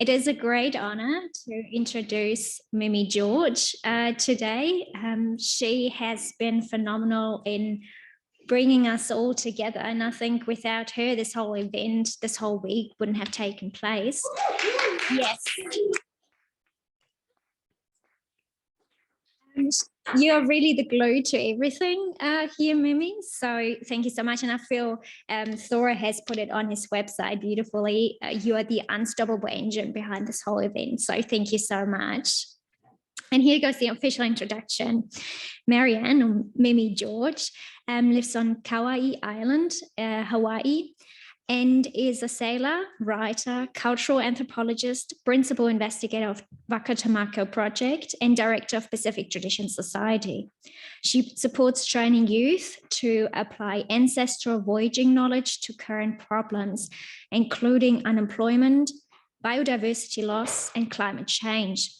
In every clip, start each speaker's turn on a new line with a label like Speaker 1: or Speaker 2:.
Speaker 1: It is a great honor to introduce Mimi George today. She has been phenomenal in bringing us all together. And I think without her, this whole event, this whole week wouldn't have taken place. Yes. You're really the glue to everything here, Mimi. So thank you so much. And I feel Thora has put it on his website beautifully. You are the unstoppable engine behind this whole event. So thank you so much. And here goes the official introduction. Marianne, or Mimi George, lives on Kauai Island, Hawaii, and is a sailor, writer, cultural anthropologist, principal investigator of Wakatamako Project, and director of Pacific Tradition Society. She supports training youth to apply ancestral voyaging knowledge to current problems, including unemployment, biodiversity loss, and climate change.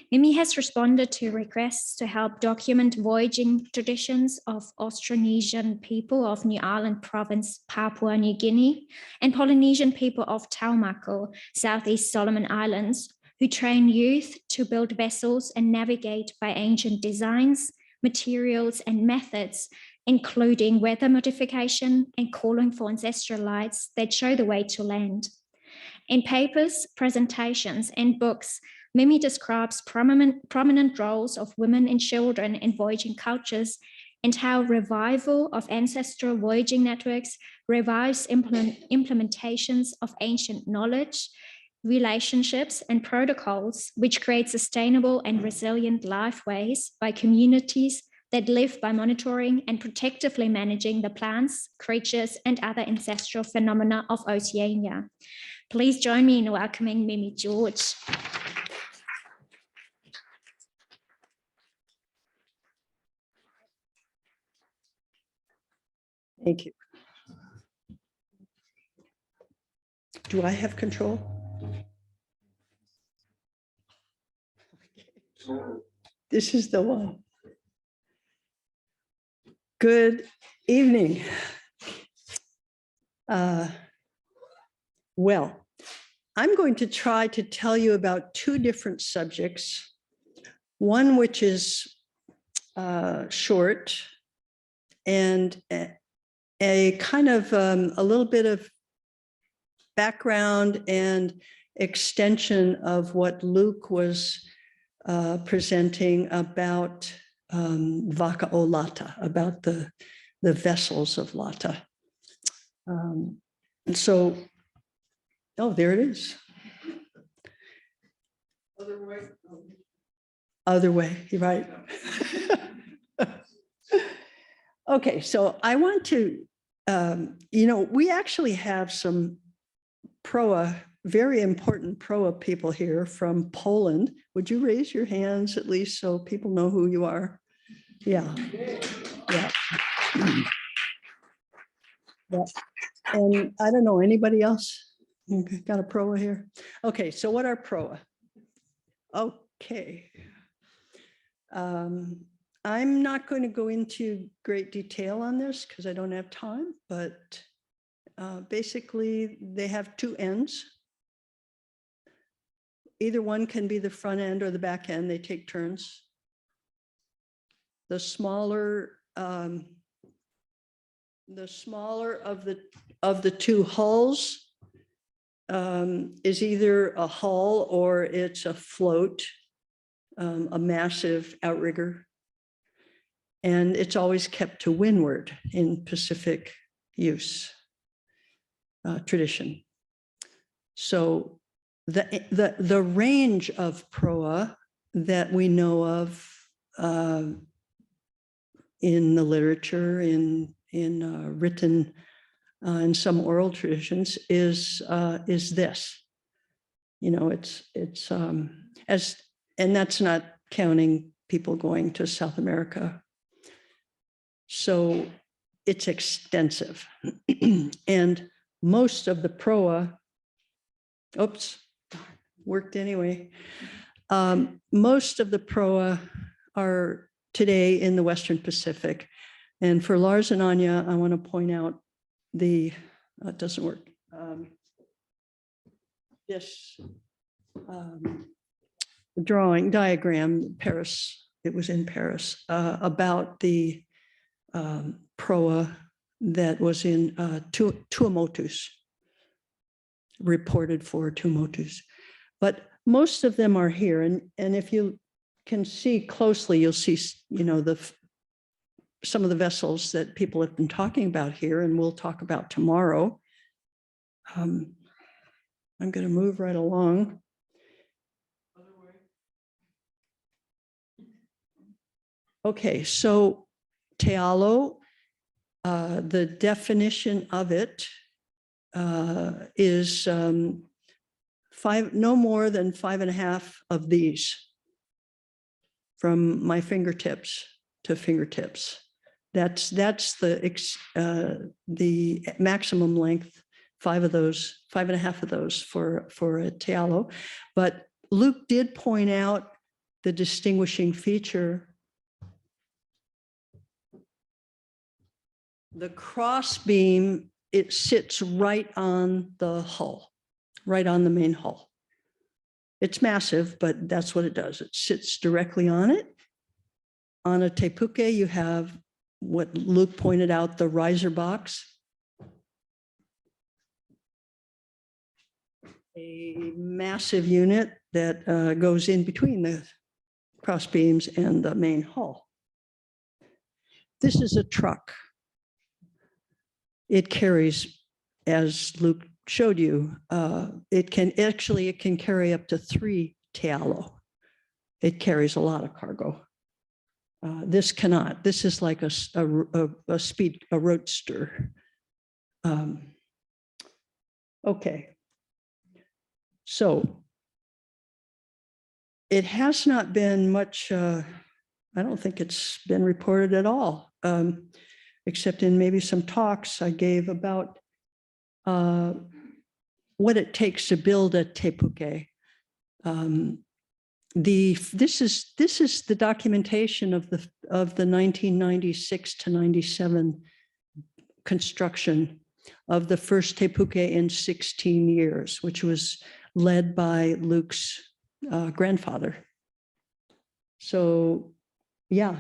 Speaker 1: Mimi has responded to requests to help document voyaging traditions of Austronesian people of New Ireland Province, Papua New Guinea, and Polynesian people of Taumako, Southeast Solomon Islands, who train youth to build vessels and navigate by ancient designs, materials, and methods, including weather modification and calling for ancestral lights that show the way to land. In papers, presentations, and books, Mimi describes prominent roles of women and children in voyaging cultures and how revival of ancestral voyaging networks revives implementations of ancient knowledge, relationships, and protocols, which create sustainable and resilient lifeways by communities that live by monitoring and protectively managing the plants, creatures, and other ancestral phenomena of Oceania. Please join me in welcoming Mimi George.
Speaker 2: Thank you. Do I have control? This is the one. Good evening. Well, I'm going to try to tell you about two different subjects. One which is short and a kind of a little bit of background and extension of what Luke was presenting about Vaka'olata, about the vessels of Lata. And so, oh, there it is. Other way. Other way, you're right. Okay, so I want to, we actually have some proa, very important proa people here from Poland. Would you raise your hands at least so people know who you are? Yeah. Yeah. Yeah. And I don't know, anybody else? Got a proa here? Okay, so what are proa? Okay. I'm not going to go into great detail on this because I don't have time, but basically they have two ends. Either one can be the front end or the back end. They take turns. The smaller of the two hulls is either a hull or it's a float, a massive outrigger. And it's always kept to windward in Pacific use tradition. So the range of proa that we know of in the literature, in written, in some oral traditions, is this. It's and that's not counting people going to South America. So it's extensive. And most of the proa, oops, worked anyway. Most of the proa are today in the Western Pacific. And for Lars and Anya, I want to point out it doesn't work. This diagram, Paris, it was in Paris, about the proa that was in Tuamotus, reported for Tuamotus. But most of them are here. And if you can see closely, you'll see, some of the vessels that people have been talking about here, and we'll talk about tomorrow. I'm going to move right along. Okay, so Tealo, the definition of it is no more than 5.5 of these from my fingertips to fingertips. That's the maximum length, 5.5 of those for a Tealo. But Luke did point out the distinguishing feature. The cross beam, it sits right on the hull, right on the main hull. It's massive, but that's what it does. It sits directly on it. On a tepuke, you have what Luke pointed out, the riser box. A massive unit that goes in between the cross beams and the main hull. This is a truck. It carries, as Luke showed you, it can carry up to 3 Tealo. It carries a lot of cargo. This cannot. This is like a roadster. Okay. So it has not been much, I don't think it's been reported at all, except in maybe some talks I gave about what it takes to build a tepuke. This is the documentation of the 1996 to 97 construction of the first tepuke in 16 years, which was led by Luke's grandfather. So, yeah,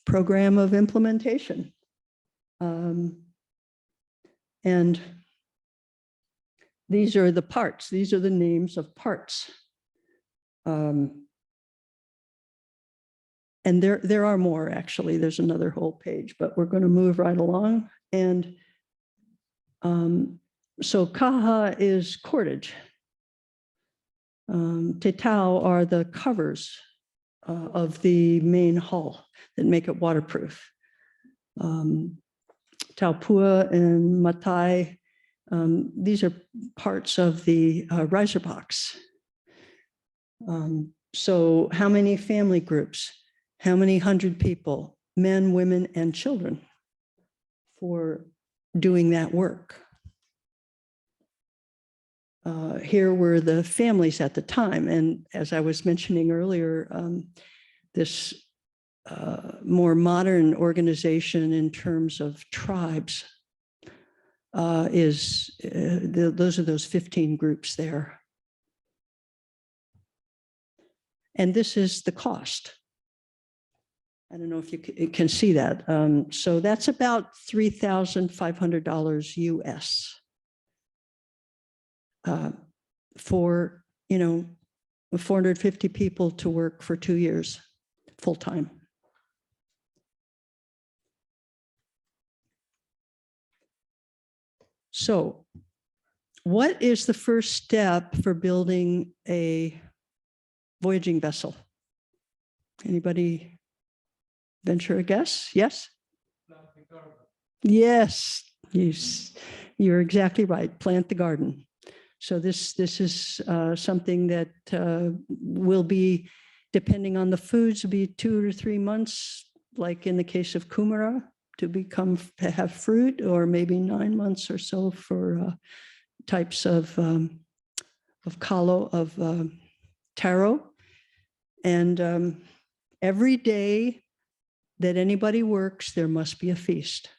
Speaker 2: program of implementation. And these are the parts. These are the names of parts. And there are more, actually. There's another whole page, but we're going to move right along. And so kaha is cordage. Tetau are the covers of the main hull that make it waterproof. Taupua and matai, these are parts of the riser box. So how many family groups? How many 100 people, men, women, and children for doing that work? Here were the families at the time. And as I was mentioning earlier, this more modern organization in terms of tribes those are those 15 groups there. And this is the cost. I don't know if you can see that. So that's about $3,500 US for, 450 people to work for 2 years, full time. So what is the first step for building a voyaging vessel? Anybody venture a guess? Yes? Yes, you're exactly right. Plant the garden. So this is something that will be, depending on the foods, will be 2 to 3 months, like in the case of kumara, to have fruit, or maybe 9 months or so for types of kalo, of taro. And every day that anybody works, there must be a feast.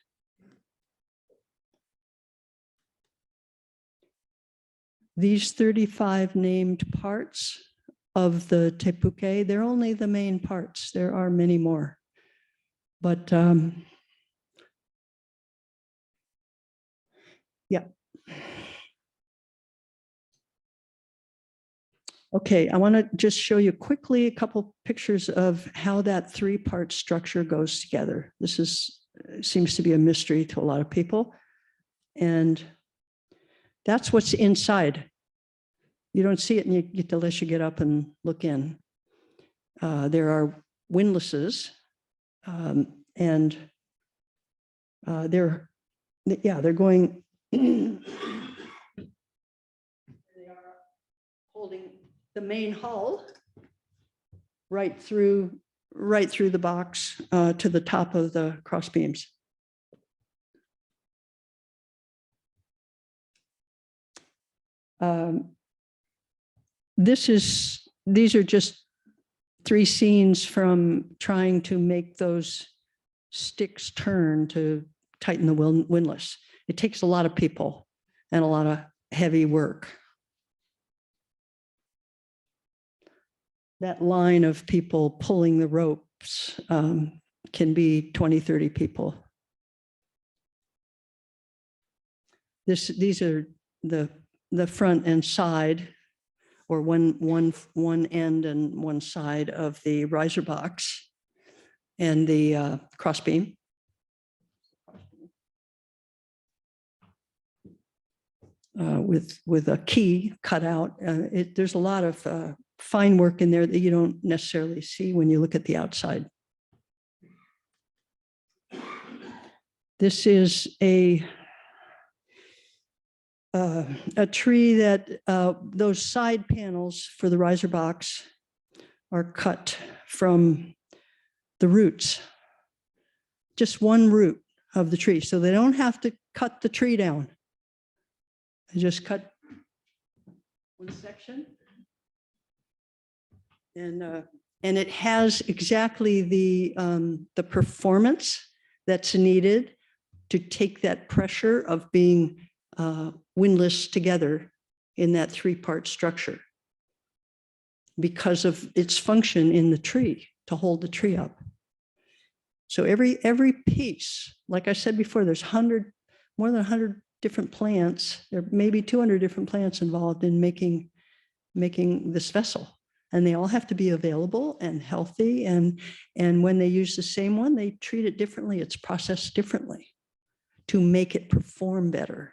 Speaker 2: These 35 named parts of the tepuke. They're only the main parts. There are many more. But yeah. Okay, I want to just show you quickly a couple pictures of how that three-part structure goes together. This seems to be a mystery to a lot of people. And that's what's inside. You don't see it unless you get up and look in. There are windlasses, and they're going. They are holding the main hull right through the box to the top of the cross beams. These are just 3 scenes from trying to make those sticks turn to tighten the windlass. It takes a lot of people and a lot of heavy work. That line of people pulling the ropes can be 20, 30 people. These are the front and side, or one end and one side of the riser box and the crossbeam. With a key cut out. There's a lot of fine work in there that you don't necessarily see when you look at the outside. This is a tree that those side panels for the riser box are cut from the roots, just one root of the tree. So they don't have to cut the tree down. They just cut one section. And it has exactly the performance that's needed to take that pressure of being windlass together in that 3-part structure because of its function in the tree to hold the tree up. So every piece, like I said before, there's more than 100 different plants. There may be 200 different plants involved in making this vessel. And they all have to be available and healthy. And when they use the same one, they treat it differently. It's processed differently to make it perform better.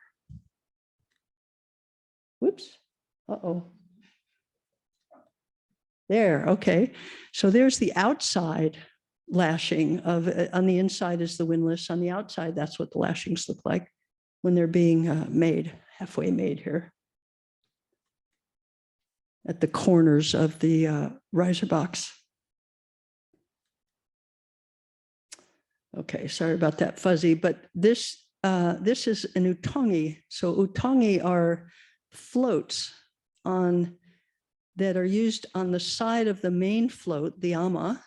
Speaker 2: Whoops. Uh-oh. There, okay. So there's the outside lashing of, on the inside is the windlass. On the outside, that's what the lashings look like when they're being made, halfway made here at the corners of the riser box. Okay, sorry about that fuzzy, but this is an utongi. So utongi are floats that are used on the side of the main float, the ama,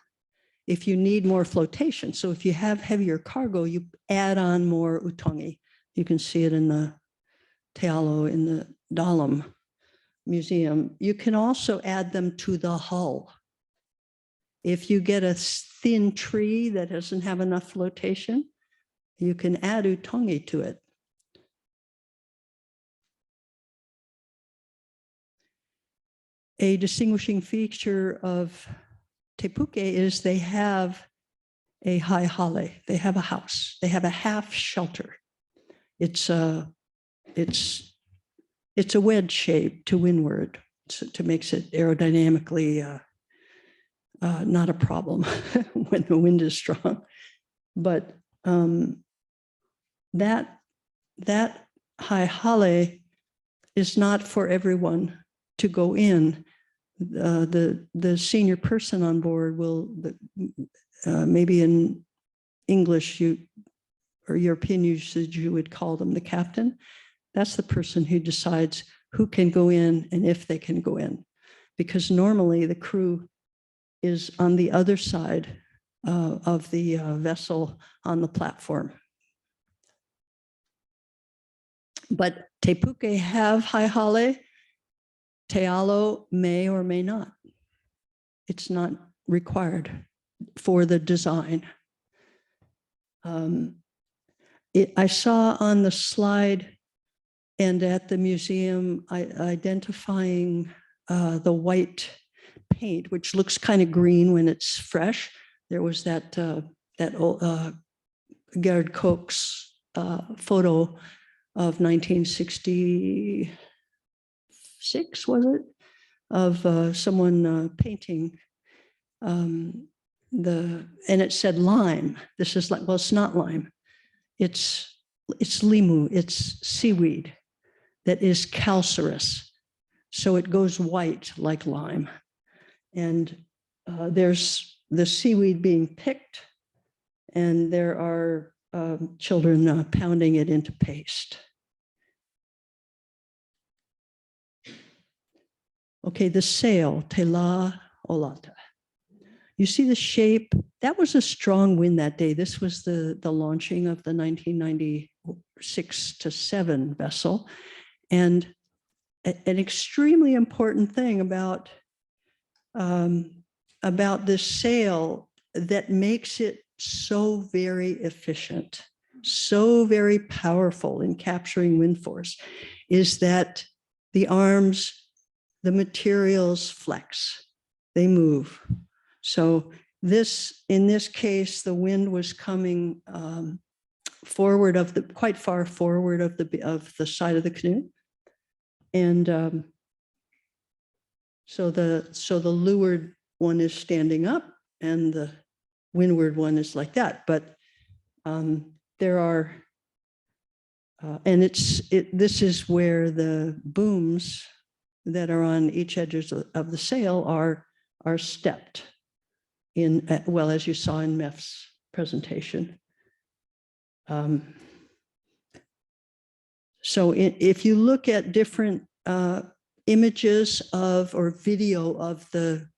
Speaker 2: if you need more flotation. So if you have heavier cargo, you add on more utongi. You can see it in the Tealo in the Dalam Museum. You can also add them to the hull. If you get a thin tree that doesn't have enough flotation, you can add utongi to it. A distinguishing feature of tepuke is they have a high hale. They have a house. They have a half shelter. It's a wedge shape to windward, to makes it aerodynamically not a problem when the wind is strong. But that high hale is not for everyone to go in. The senior person on board will, maybe in English or European usage, you would call them the captain. That's the person who decides who can go in and if they can go in. Because normally the crew is on the other side of the vessel on the platform. But tepuke have high hale, Tealo may or may not. it's not required for the design. I saw on the slide and at the museum identifying the white paint, which looks kind of green when it's fresh. There was that old Gerard Koch's photo of 1966, was it? Of someone painting and it said lime. This is like, well, it's not lime. It's limu, it's seaweed that is calcareous. So it goes white like lime. And there's the seaweed being picked, and there are children pounding it into paste. Okay, the sail, tela olata. You see the shape. That was a strong wind that day. This was the launching of the 1996-7 vessel. And an extremely important thing about this sail that makes it so very efficient, so very powerful in capturing wind force, is that the arms, the materials flex, they move. So in this case, the wind was coming forward quite far forward of the side of the canoe. And so the leeward one is standing up and the windward one is like that. But there are, and this is where the booms that are on each edges of the sail are stepped in, well, as you saw in Mef's presentation. So if you look at different images of or video of the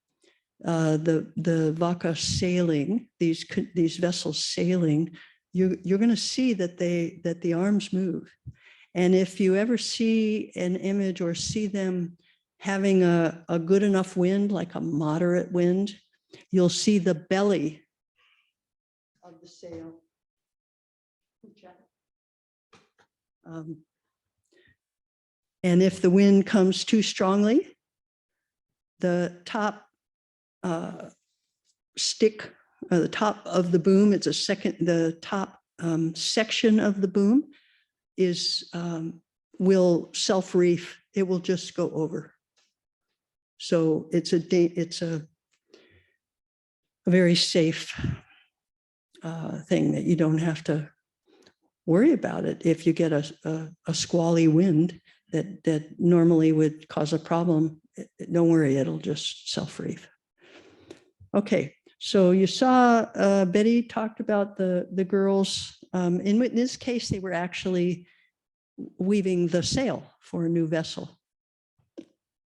Speaker 2: Vaca sailing, these vessels sailing, you're going to see that the arms move. And if you ever see an image or see them having a good enough wind, like a moderate wind, you'll see the belly of the sail. And if the wind comes too strongly, the top stick, the top of the boom, the top section of the boom will self-reef. It will just go over. So it's a very safe thing that you don't have to worry about it. If you get a squally wind that normally would cause a problem, don't worry, it'll just self-reef. Okay, so you saw Betty talked about the girls. In this case, they were actually weaving the sail for a new vessel.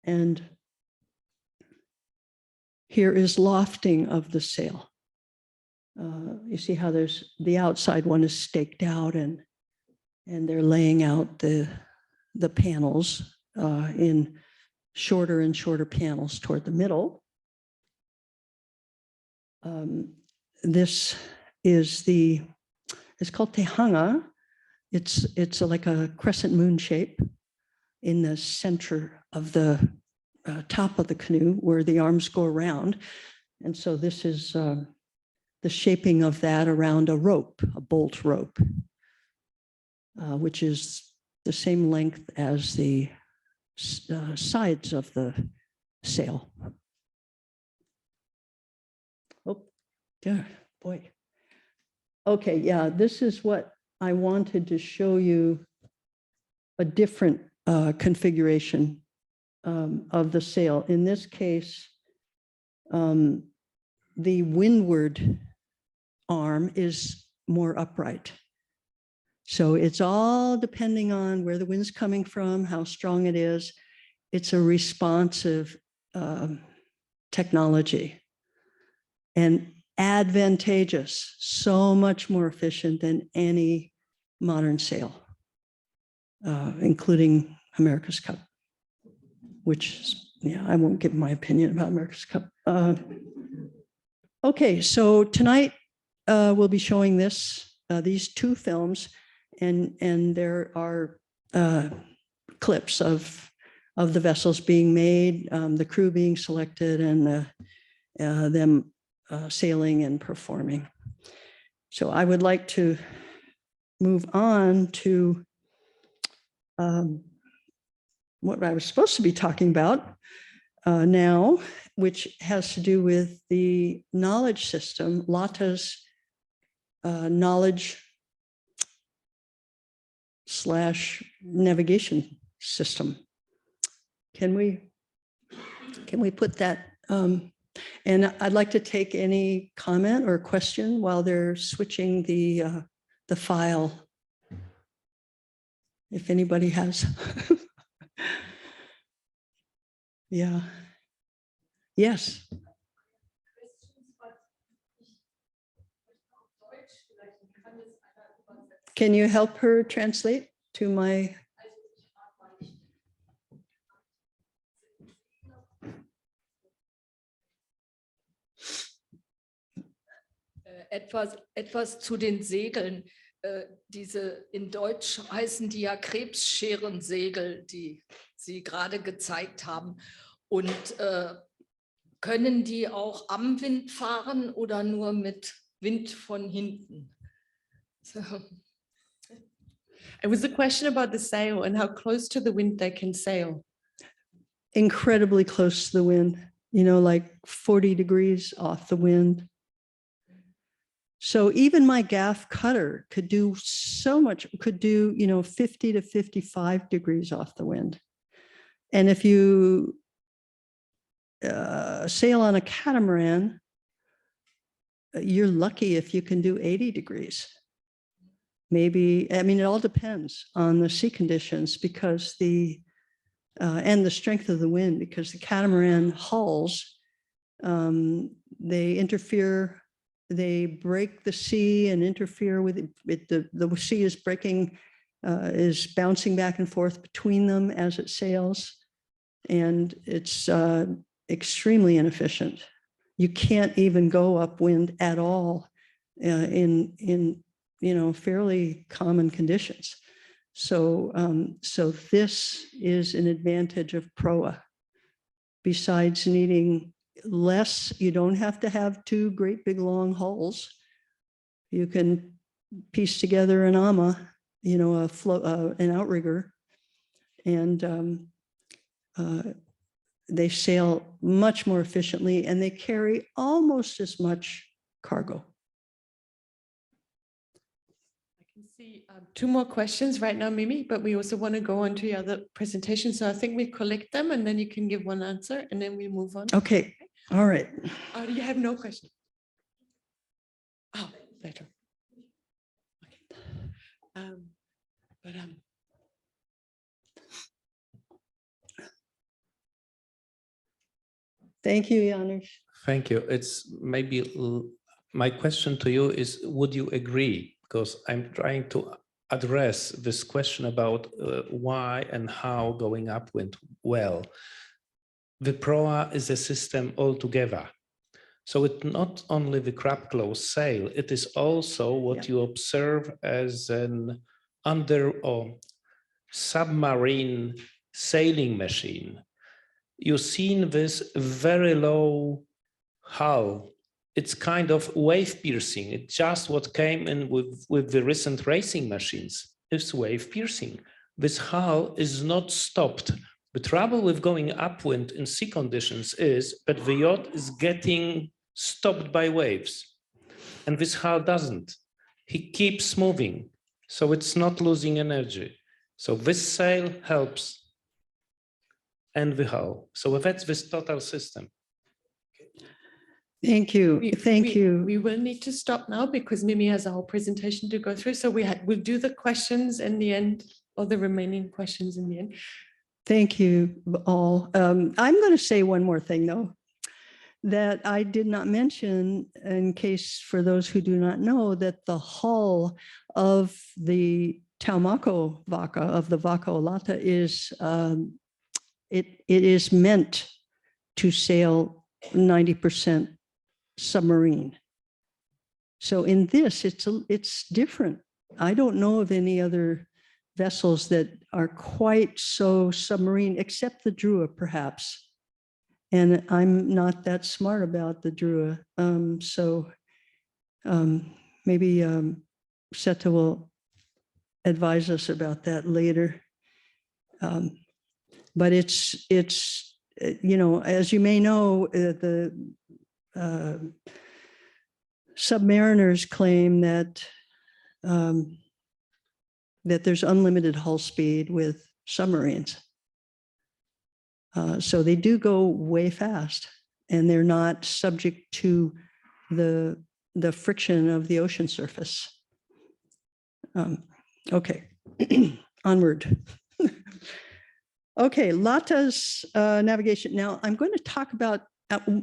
Speaker 2: And here is lofting of the sail. You see how there's the outside one is staked out and they're laying out the panels in shorter and shorter panels toward the middle. This is it's called TeNohoanga. It's like a crescent moon shape in the center of the top of the canoe where the arms go around. And so this is the shaping of that around a rope, a bolt rope, which is the same length as the sides of the sail. Oh, yeah, boy. Okay, yeah, this is what I wanted to show you, a different configuration of the sail. In this case, the windward arm is more upright. So it's all depending on where the wind's coming from, how strong it is. It's a responsive technology and advantageous, so much more efficient than any modern sail, including America's Cup, which yeah, I won't give my opinion about America's Cup. Okay, so tonight we'll be showing these two films, and there are clips of the vessels being made, the crew being selected, and them sailing and performing. So I would like to move on to what I was supposed to be talking about now, which has to do with the knowledge system, LATA's knowledge / navigation system. Can we put that? And I'd like to take any comment or question while they're switching the file. If anybody has. Yeah. Yes. Can you help her translate to my?
Speaker 3: Etwas zu den Segeln. Diese in Deutsch heißen die ja Krebsscheren-Segel, die Sie gerade gezeigt haben. Und können die auch am Wind fahren oder nur mit Wind von hinten? So.
Speaker 4: It was a question about the sail and how close to the wind they can sail.
Speaker 2: Incredibly close to the wind, you know, like 40 degrees off the wind. So even my gaff cutter could do so much, could do, you know, 50 to 55 degrees off the wind. And if you sail on a catamaran, you're lucky if you can do 80 degrees. Maybe, I mean, it all depends on the sea conditions because and the strength of the wind, because the catamaran hulls, they interfere, they break the sea and interfere with it. The sea is breaking, is bouncing back and forth between them as it sails. And it's extremely inefficient. You can't even go upwind at all in you know, fairly common conditions. So, so this is an advantage of proa. Besides needing less, you don't have to have two great big long hulls. You can piece together an ama, you know, an outrigger, and they sail much more efficiently, and they carry almost as much cargo.
Speaker 4: See two more questions right now, Mimi, but we also want to go on to the other presentation. So I think we collect them and then you can give one answer and then we move on.
Speaker 2: Okay. All right.
Speaker 4: Oh, you have no question. Oh, later. Okay.
Speaker 2: Thank you, Janusz.
Speaker 5: Thank you. It's maybe my question to you is, would you agree? Because I'm trying to address this question about why and how going upwind well. The proa is a system altogether. So it's not only the crab close sail, it is also what you observe as an under or submarine sailing machine. You've seen this very low hull. It's kind of wave piercing. It's just what came in with the recent racing machines. It's wave piercing. This hull is not stopped. The trouble with going upwind in sea conditions is that the yacht is getting stopped by waves. And this hull doesn't. He keeps moving. So it's not losing energy. So this sail helps and the hull. So that's this total system.
Speaker 2: Thank you. Thank you.
Speaker 4: We will need to stop now because Mimi has a whole presentation to go through. So we'll do the questions in the end, or the remaining questions in the end.
Speaker 2: Thank you all. I'm going to say one more thing, though, that I did not mention, in case for those who do not know, that the hull of the Taumako Vaca, of the Vaca Olata, is it is meant to sail 90% submarine. So in this, it's different. I don't know of any other vessels that are quite so submarine, except the Drua, perhaps. And I'm not that smart about the Drua. Maybe Seta will advise us about that later. But it's you know, as you may know, the submariners claim that that there's unlimited hull speed with submarines. So they do go way fast, and they're not subject to the friction of the ocean surface. Okay, onward. Okay, Lata's navigation. Now I'm going to talk about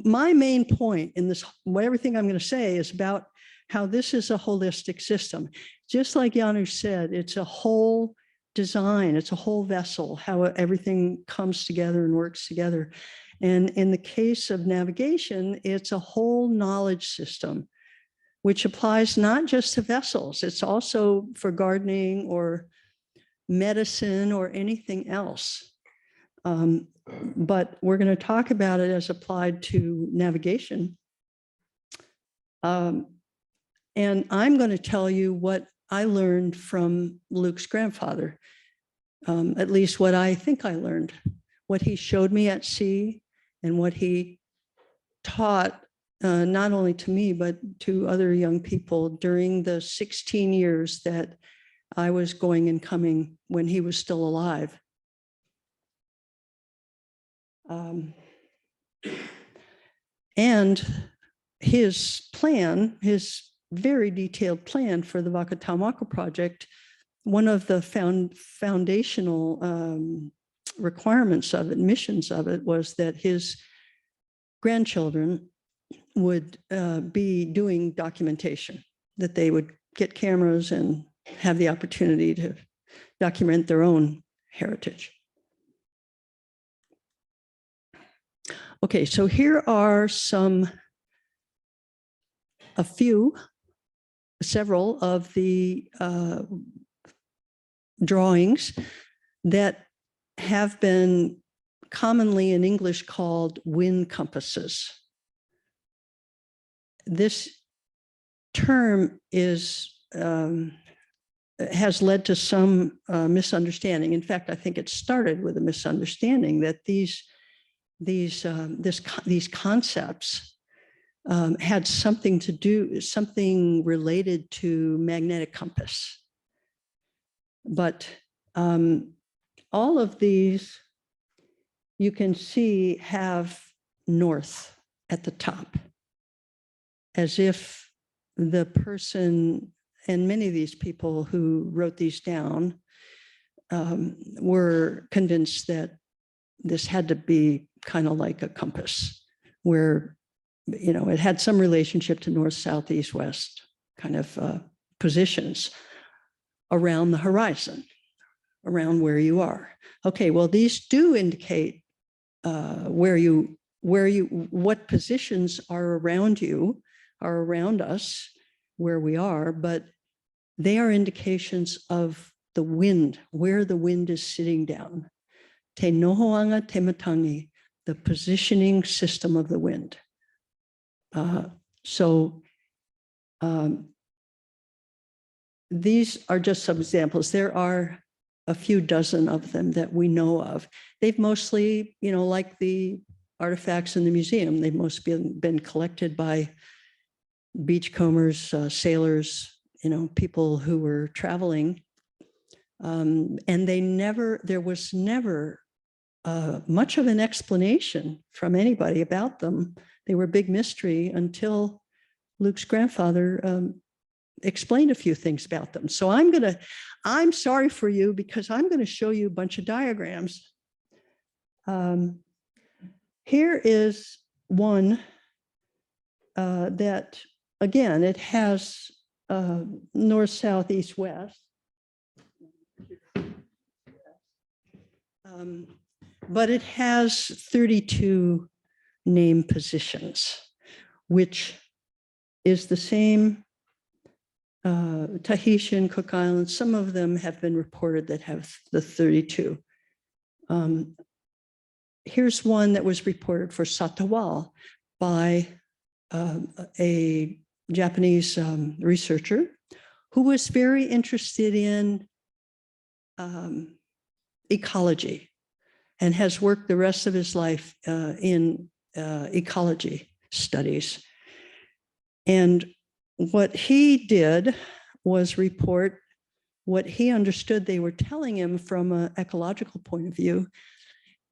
Speaker 2: my main point in this, everything I'm going to say is about how this is a holistic system. Just like Janu said, it's a whole design, it's a whole vessel, how everything comes together and works together. And in the case of navigation, it's a whole knowledge system, which applies not just to vessels, it's also for gardening or medicine or anything else. But we're going to talk about it as applied to navigation. And I'm going to tell you what I learned from Luke's grandfather, at least what I think I learned, what he showed me at sea and what he taught not only to me, but to other young people during the 16 years that I was going and coming when he was still alive. And his plan, his very detailed plan for the Waka project, one of the foundational requirements of it, missions of it, was that his grandchildren would be doing documentation, that they would get cameras and have the opportunity to document their own heritage. Okay, so here are several of the drawings that have been commonly in English called wind compasses. This term has led to some misunderstanding. In fact, I think it started with a misunderstanding that these concepts had something related to magnetic compass. But all of these, you can see, have north at the top, as if the person, and many of these people who wrote these down were convinced that this had to be kind of like a compass, where, you know, it had some relationship to north, south, east, west kind of positions around the horizon, around where you are. Okay, well, these do indicate what positions are around you, are around us, where we are, but they are indications of the wind, where the wind is sitting down. TeNohoanga, TeMatangi, the positioning system of the wind. These are just some examples. There are a few dozen of them that we know of. They've mostly, you know, like the artifacts in the museum, they've mostly been collected by beachcombers, sailors, you know, people who were traveling. And there was never much of an explanation from anybody about them. They were a big mystery until Luke's grandfather explained a few things about them. So I'm sorry for you, because I'm going to show you a bunch of diagrams. Here is one that, again, it has north, south, east, west. but it has 32 name positions, which is the same Tahitian, Cook Islands. Some of them have been reported that have the 32. Here's one that was reported for Satawal by a Japanese researcher who was very interested in ecology and has worked the rest of his life in ecology studies. And what he did was report what he understood they were telling him from an ecological point of view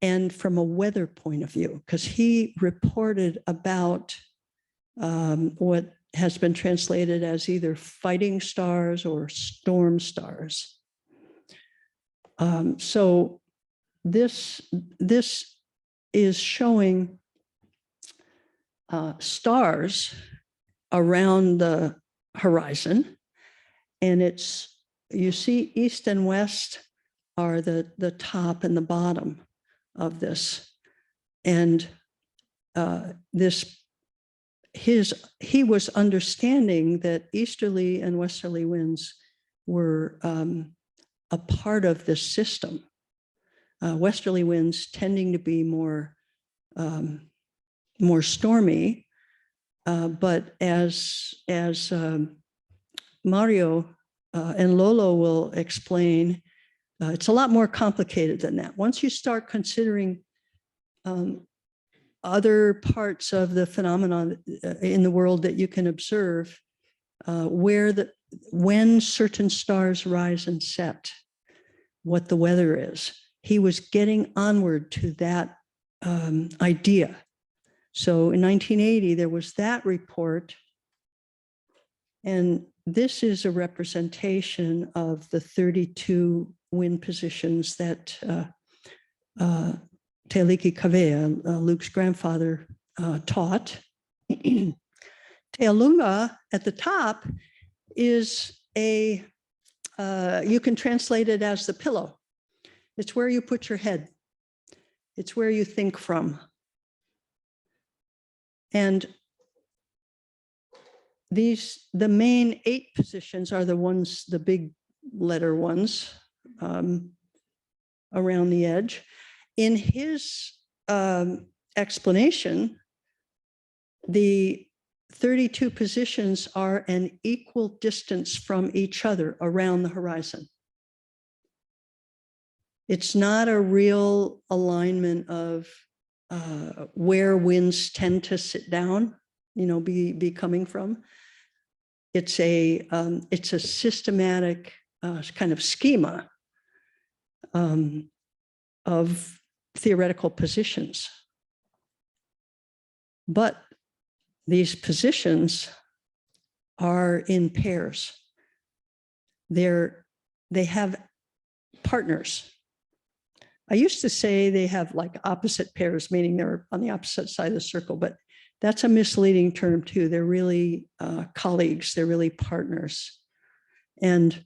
Speaker 2: and from a weather point of view, because he reported about what has been translated as either fighting stars or storm stars. So this is showing stars around the horizon, and it's, you see east and west are the top and the bottom of this, and he was understanding that easterly and westerly winds were a part of this system. Westerly winds tending to be more stormy, but as Mario and Lolo will explain, it's a lot more complicated than that. Once you start considering other parts of the phenomenon in the world that you can observe, when certain stars rise and set, what the weather is. He was getting onward to that idea. So in 1980, there was that report. And this is a representation of the 32 wind positions that Tealiki Kaveia, Luke's grandfather, taught. TeNohoanga at the top is you can translate it as the pillow. It's where you put your head. It's where you think from. And the main 8 positions are the ones, the big letter ones around the edge. In his explanation, the 32 positions are an equal distance from each other around the horizon. It's not a real alignment of where winds tend to sit down, be coming from. It's a systematic kind of schema of theoretical positions. But these positions are in pairs. They have partners. I used to say they have like opposite pairs, meaning they're on the opposite side of the circle, but that's a misleading term too. They're really colleagues, they're really partners. And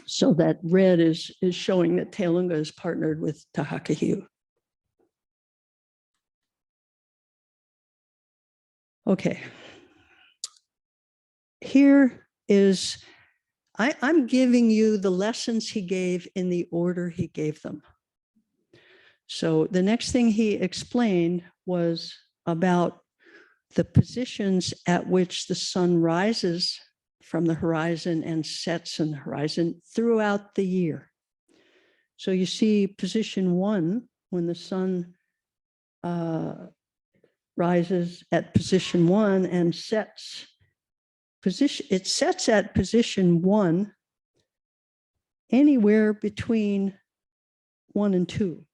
Speaker 2: so that red is showing that TeNohoanga is partnered with Tahakahiu. Okay. Here is, I'm giving you the lessons he gave in the order he gave them. So the next thing he explained was about the positions at which the sun rises from the horizon and sets in the horizon throughout the year. So you see position 1, when the sun rises at position 1 and sets, it sets at position 1 anywhere between 1 and 2,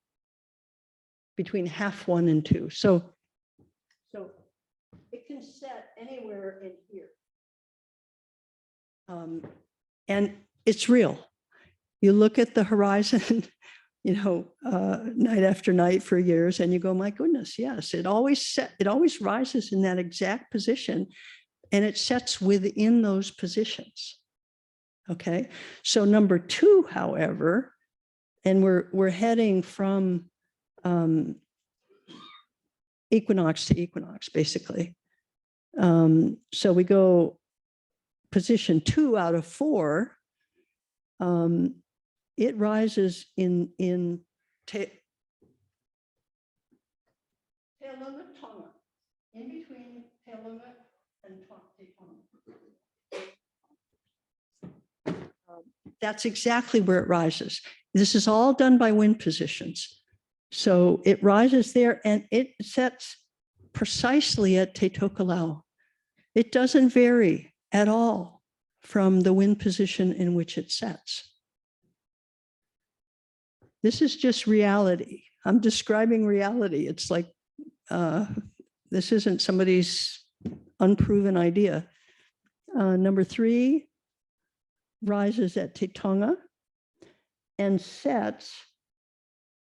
Speaker 2: between half 1 and 2. So it can set anywhere in here. And it's real. You look at the horizon, night after night for years, and you go, my goodness, yes, it always rises in that exact position, and it sets within those positions. Okay, so number 2, however, and we're heading from equinox to equinox, basically. So we go position 2 out of 4. It rises in TeNohoanga, Tonga, in between TeNohoanga and Tonga. That's exactly where it rises. This is all done by wind positions. So it rises there and it sets precisely at Te Tokelau. It doesn't vary at all from the wind position in which it sets. This is just reality. I'm describing reality. It's like, this isn't somebody's unproven idea. Number 3 rises at Te Tonga and sets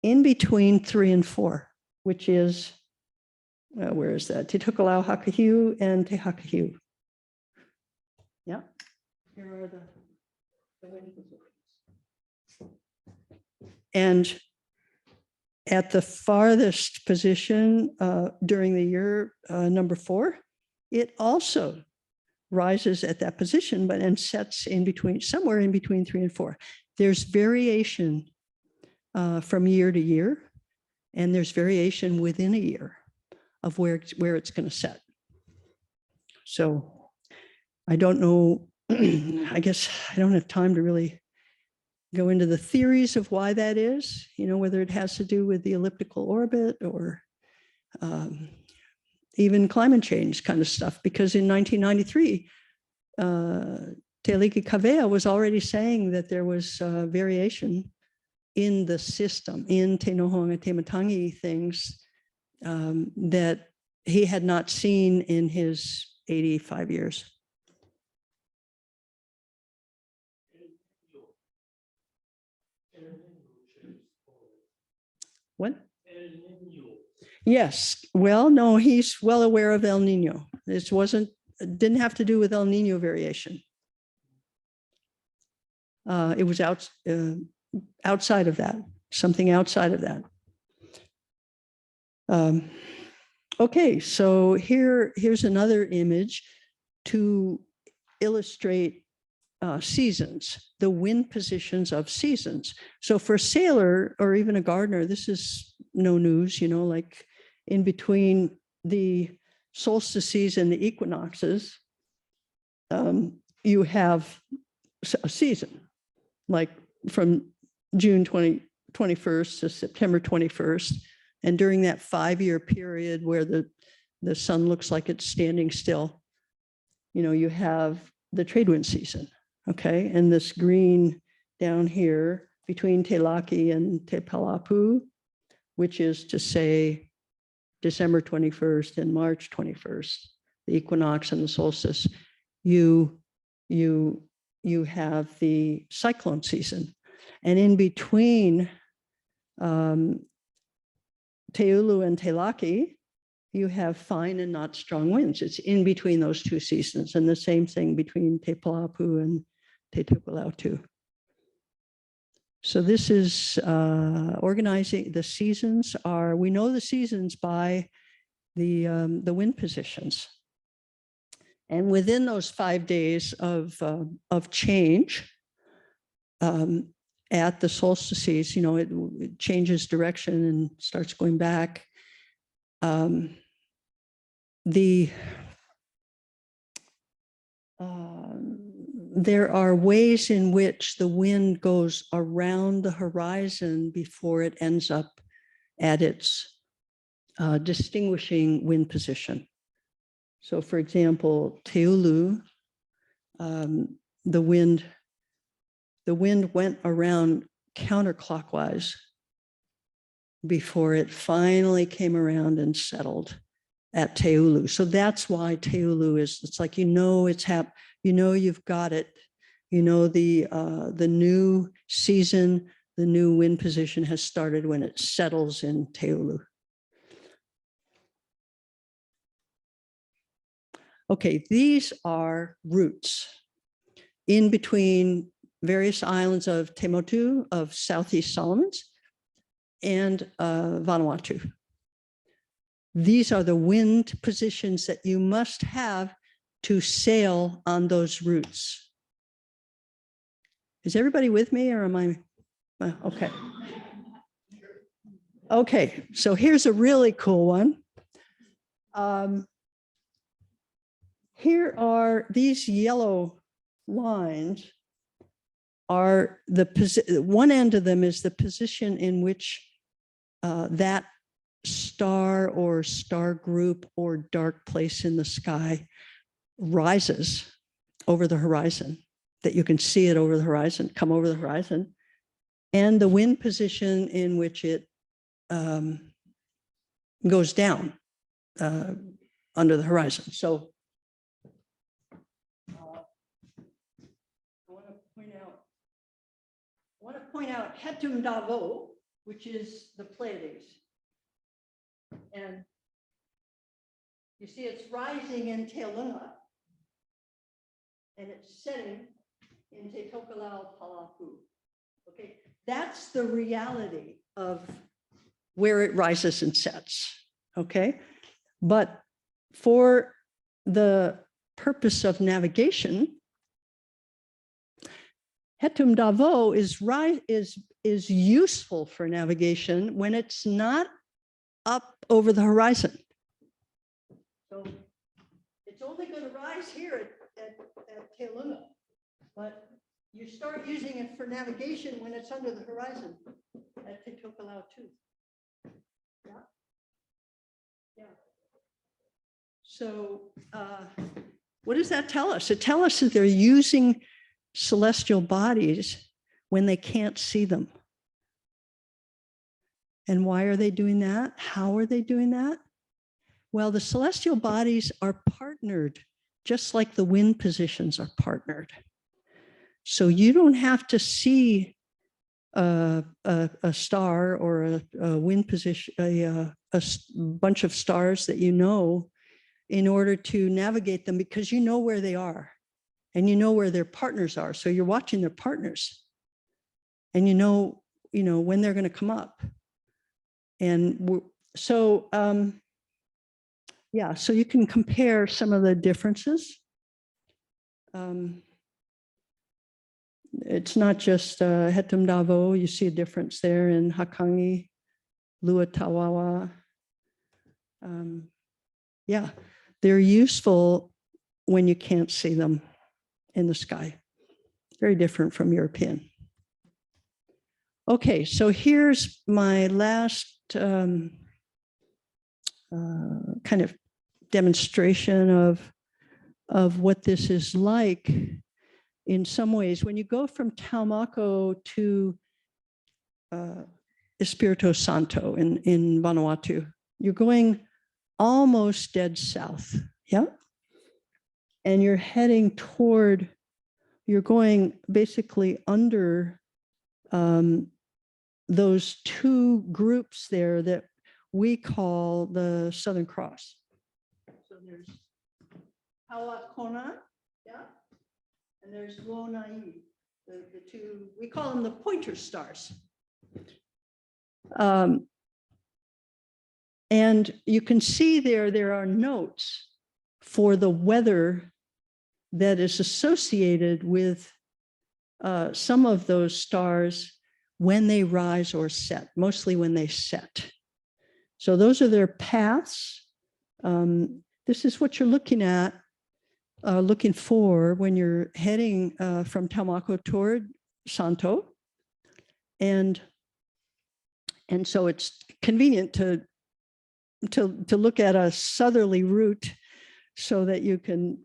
Speaker 2: in between 3 and 4, which is, where is that? Te Tokelau, Hakahiu, and Te Hakahiu. Yeah, here are the wind positions. And at the farthest position during the year, number 4, it also rises at that position, but then sets in between, somewhere in between 3 and 4. There's variation from year to year, and there's variation within a year of where it's going to set. So I don't know, I guess I don't have time to really go into the theories of why that is, whether it has to do with the elliptical orbit or even climate change kind of stuff, because in 1993, Te Kaveia was already saying that there was variation in the system, in TeNohoanga, TeMatangi things that he had not seen in his 85 years. What? Yes. Well, no, he's well aware of El Nino. This didn't have to do with El Nino variation. It was outside of that, something outside of that. Okay, so here's another image to illustrate seasons, the wind positions of seasons. So for a sailor or even a gardener, this is no news, like in between the solstices and the equinoxes, you have a season, like from June 21st to September 21st. And during that 5-year period where the sun looks like it's standing still, you have the trade wind season, okay? And this green down here between Te Laki and Te Palapu, which is to say December 21st and March 21st, the equinox and the solstice, you have the cyclone season. And in between Teulu and Te Laki, you have fine and not strong winds. It's in between those 2 seasons, and the same thing between Te Palapu and Te Tokelau too. So this is organizing the seasons. We know the seasons by the wind positions. And within those 5 days of change, at the solstices, it changes direction and starts going back. There are ways in which the wind goes around the horizon before it ends up at its distinguishing wind position. So for example, Teulu, the wind went around counterclockwise before it finally came around and settled at Teulu. So that's why Teulu it's like, it's happened, you've got it, the new season, the new wind position has started when it settles in Teulu. Okay, these are routes in between various islands of Te Motu, of Southeast Solomons, and Vanuatu. These are the wind positions that you must have to sail on those routes. Is everybody with me, or am I? Okay. Okay, so here's a really cool one. Here are these yellow lines are one end of them is the position in which that star or star group or dark place in the sky rises over the horizon, that you can see it over the horizon, come over the horizon, and the wind position in which it goes down under the horizon. So I want to point out Hetum Davo, which is the Pleiades. And you see it's rising in TeNohoanga, and it's setting in Te Tokelau Palapu. Okay, that's the reality of where it rises and sets. Okay, but for the purpose of navigation, Hetum Davo is useful for navigation when it's not up over the horizon. So it's only going to rise here at TeNohoanga, but you start using it for navigation when it's under the horizon at Te Tokelau too. Yeah. Yeah. So what does that tell us? It tells us that they're using celestial bodies when they can't see them. And why are they doing that? How are they doing that? Well, the celestial bodies are partnered, just like the wind positions are partnered. So you don't have to see a star or a wind position, a bunch of stars that you know, in order to navigate them, because you know where they are and you know where their partners are. So you're watching their partners and you know when they're going to come up. And so, yeah, so you can compare some of the differences. It's not just Hetum Davo. You see a difference there in Hakangi, Luatawawa. Yeah, they're useful when you can't see them in the sky. Very different from European. Okay, so here's my last kind of demonstration of what this is like. In some ways, when you go from Taumako to Espirito Santo in Vanuatu, you're going almost dead south, yeah? And you're heading toward, you're going basically under those two groups there that we call the Southern Cross. So there's Hawakona, yeah? And there's Wonai, the two, we call them the pointer stars. And you can see there are notes for the weather that is associated with some of those stars when they rise or set, mostly when they set. So those are their paths. This is what you're looking at. Looking for when you're heading from Taumako toward Santo. And so it's convenient to look at a southerly route so that you can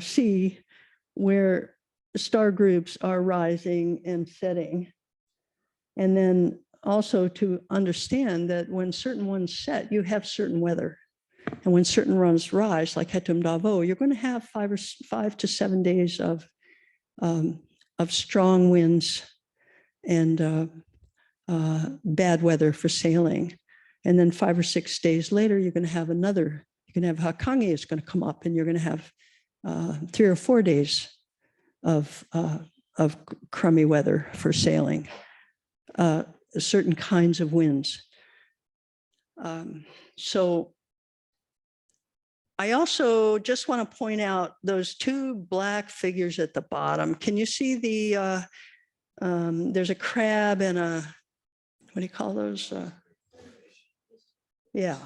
Speaker 2: see where star groups are rising and setting. And then also to understand that when certain ones set, you have certain weather. And when certain ones rise, like Hetum Davo, you're going to have 5 to 7 days of strong winds and bad weather for sailing. And then 5 or 6 days later, you're going to have another. You're going to have Hakangi is going to come up, and you're going to have 3 or 4 days of crummy weather for sailing. certain kinds of winds. So I also just want to point out those two black figures at the bottom. Can you see the, there's a crab and a, what do you call those? Yeah,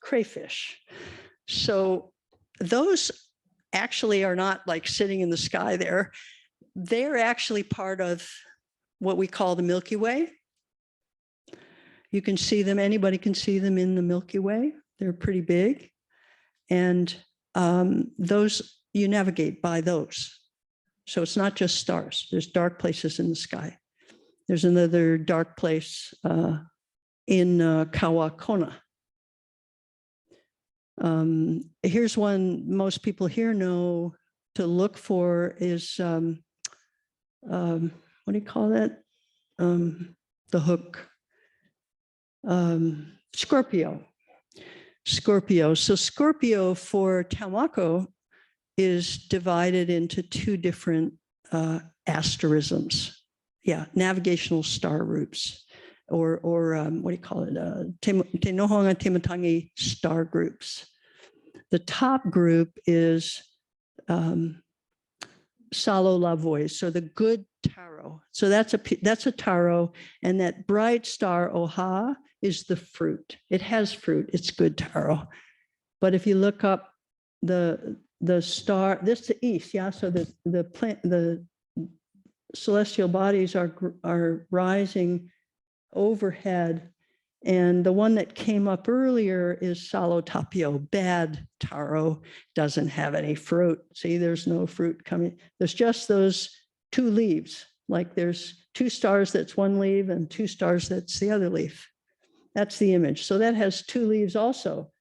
Speaker 2: crayfish. So those actually are not like sitting in the sky there. They're actually part of what we call the Milky Way. You can see them, anybody can see them in the Milky Way. They're pretty big. And those, you navigate by those. So it's not just stars. There's dark places in the sky. There's another dark place in Kawakona. Here's one most people here know to look for is, what do you call that? The hook. Scorpio. Scorpio. So Scorpio for Tamako is divided into two different asterisms. Yeah, navigational star groups, or what do you call it? TeNohoanga, TeMatangi star groups. The top group is Salo La Voice, so the good taro. So that's a taro, and that bright star Oha is the fruit. It has fruit. It's good taro. But if you look up the star, this to east, yeah. So the celestial bodies are rising overhead, and the one that came up earlier is Salo Tapio, bad taro, doesn't have any fruit. See, there's no fruit coming. There's just those two leaves. Like there's two stars that's one leaf and two stars that's the other leaf. That's the image. So that has two leaves also,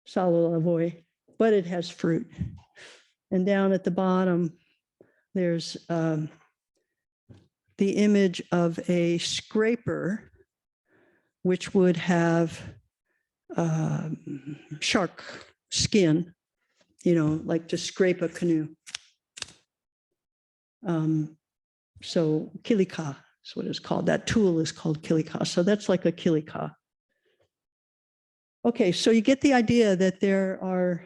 Speaker 2: Salo Lavoy, but it has fruit. And down at the bottom, there's the image of a scraper, which would have shark skin, like to scrape a canoe. So kilika is what it's called. That tool is called kilika. So that's like a kilika. Okay, so you get the idea that there are,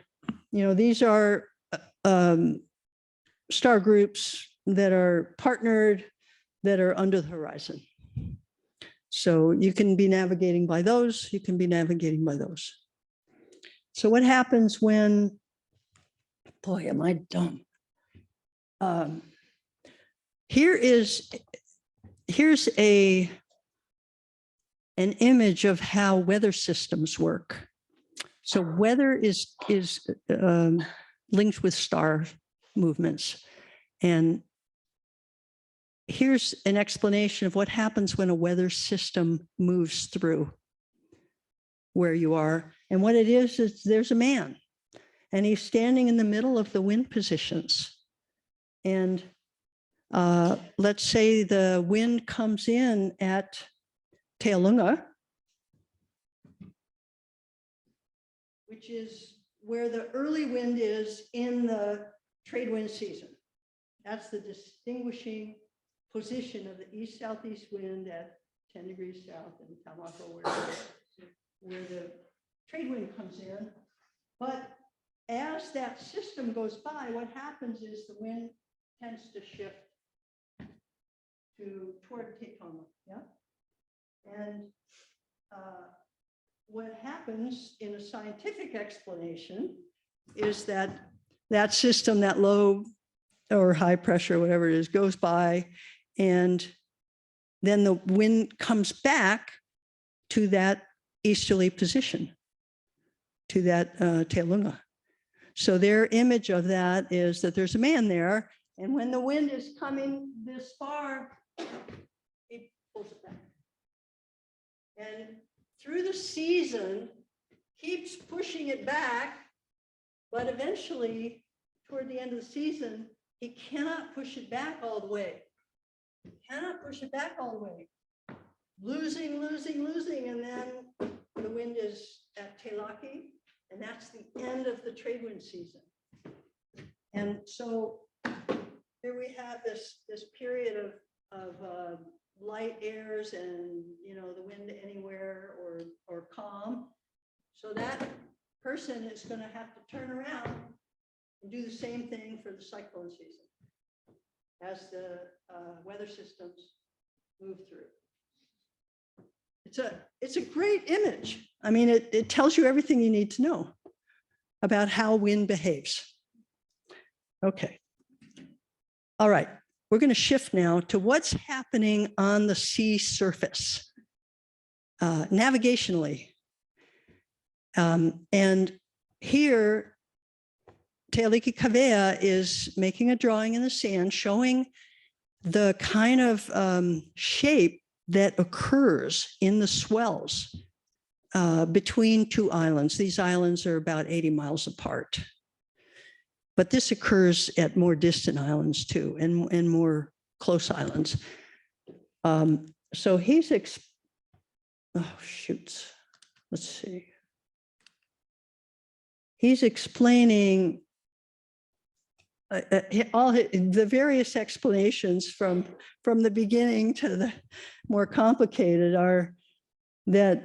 Speaker 2: these are star groups that are partnered, that are under the horizon. So you can be navigating by those, you can be navigating by those. So what happens when, boy, am I dumb. Here's an image of how weather systems work. So weather is linked with star movements. And here's an explanation of what happens when a weather system moves through where you are. And what it is there's a man, and he's standing in the middle of the wind positions. And let's say the wind comes in at TeNohoanga, which is where the early wind is in the trade wind season. That's the distinguishing position of the east-southeast wind at 10 degrees south in Tamako, where the trade wind comes in. But as that system goes by, what happens is the wind tends to shift toward TeNohoanga, yeah? And what happens in a scientific explanation is that that system, that low or high pressure, whatever it is, goes by, and then the wind comes back to that easterly position, to that TeNohoanga. So their image of that is that there's a man there, and when the wind is coming this far, it pulls it back. And through the season, keeps pushing it back, but eventually, toward the end of the season, he cannot push it back all the way. He cannot push it back all the way. Losing, and then the wind is at Telaki, and that's the end of the trade wind season. And so here we have this period of light airs and, you know, the wind anywhere or calm. So that person is going to have to turn around and do the same thing for the cyclone season as the weather systems move through. It's a great image. I mean, it tells you everything you need to know about how wind behaves. Okay. All right. We're going to shift now to what's happening on the sea surface, navigationally. And here, Tealiki Kaveia is making a drawing in the sand showing the kind of shape that occurs in the swells between two islands. These islands are about 80 miles apart. But this occurs at more distant islands too, and more close islands. So he's, oh shoots, let's see. He's explaining all the various explanations from the beginning to the more complicated are that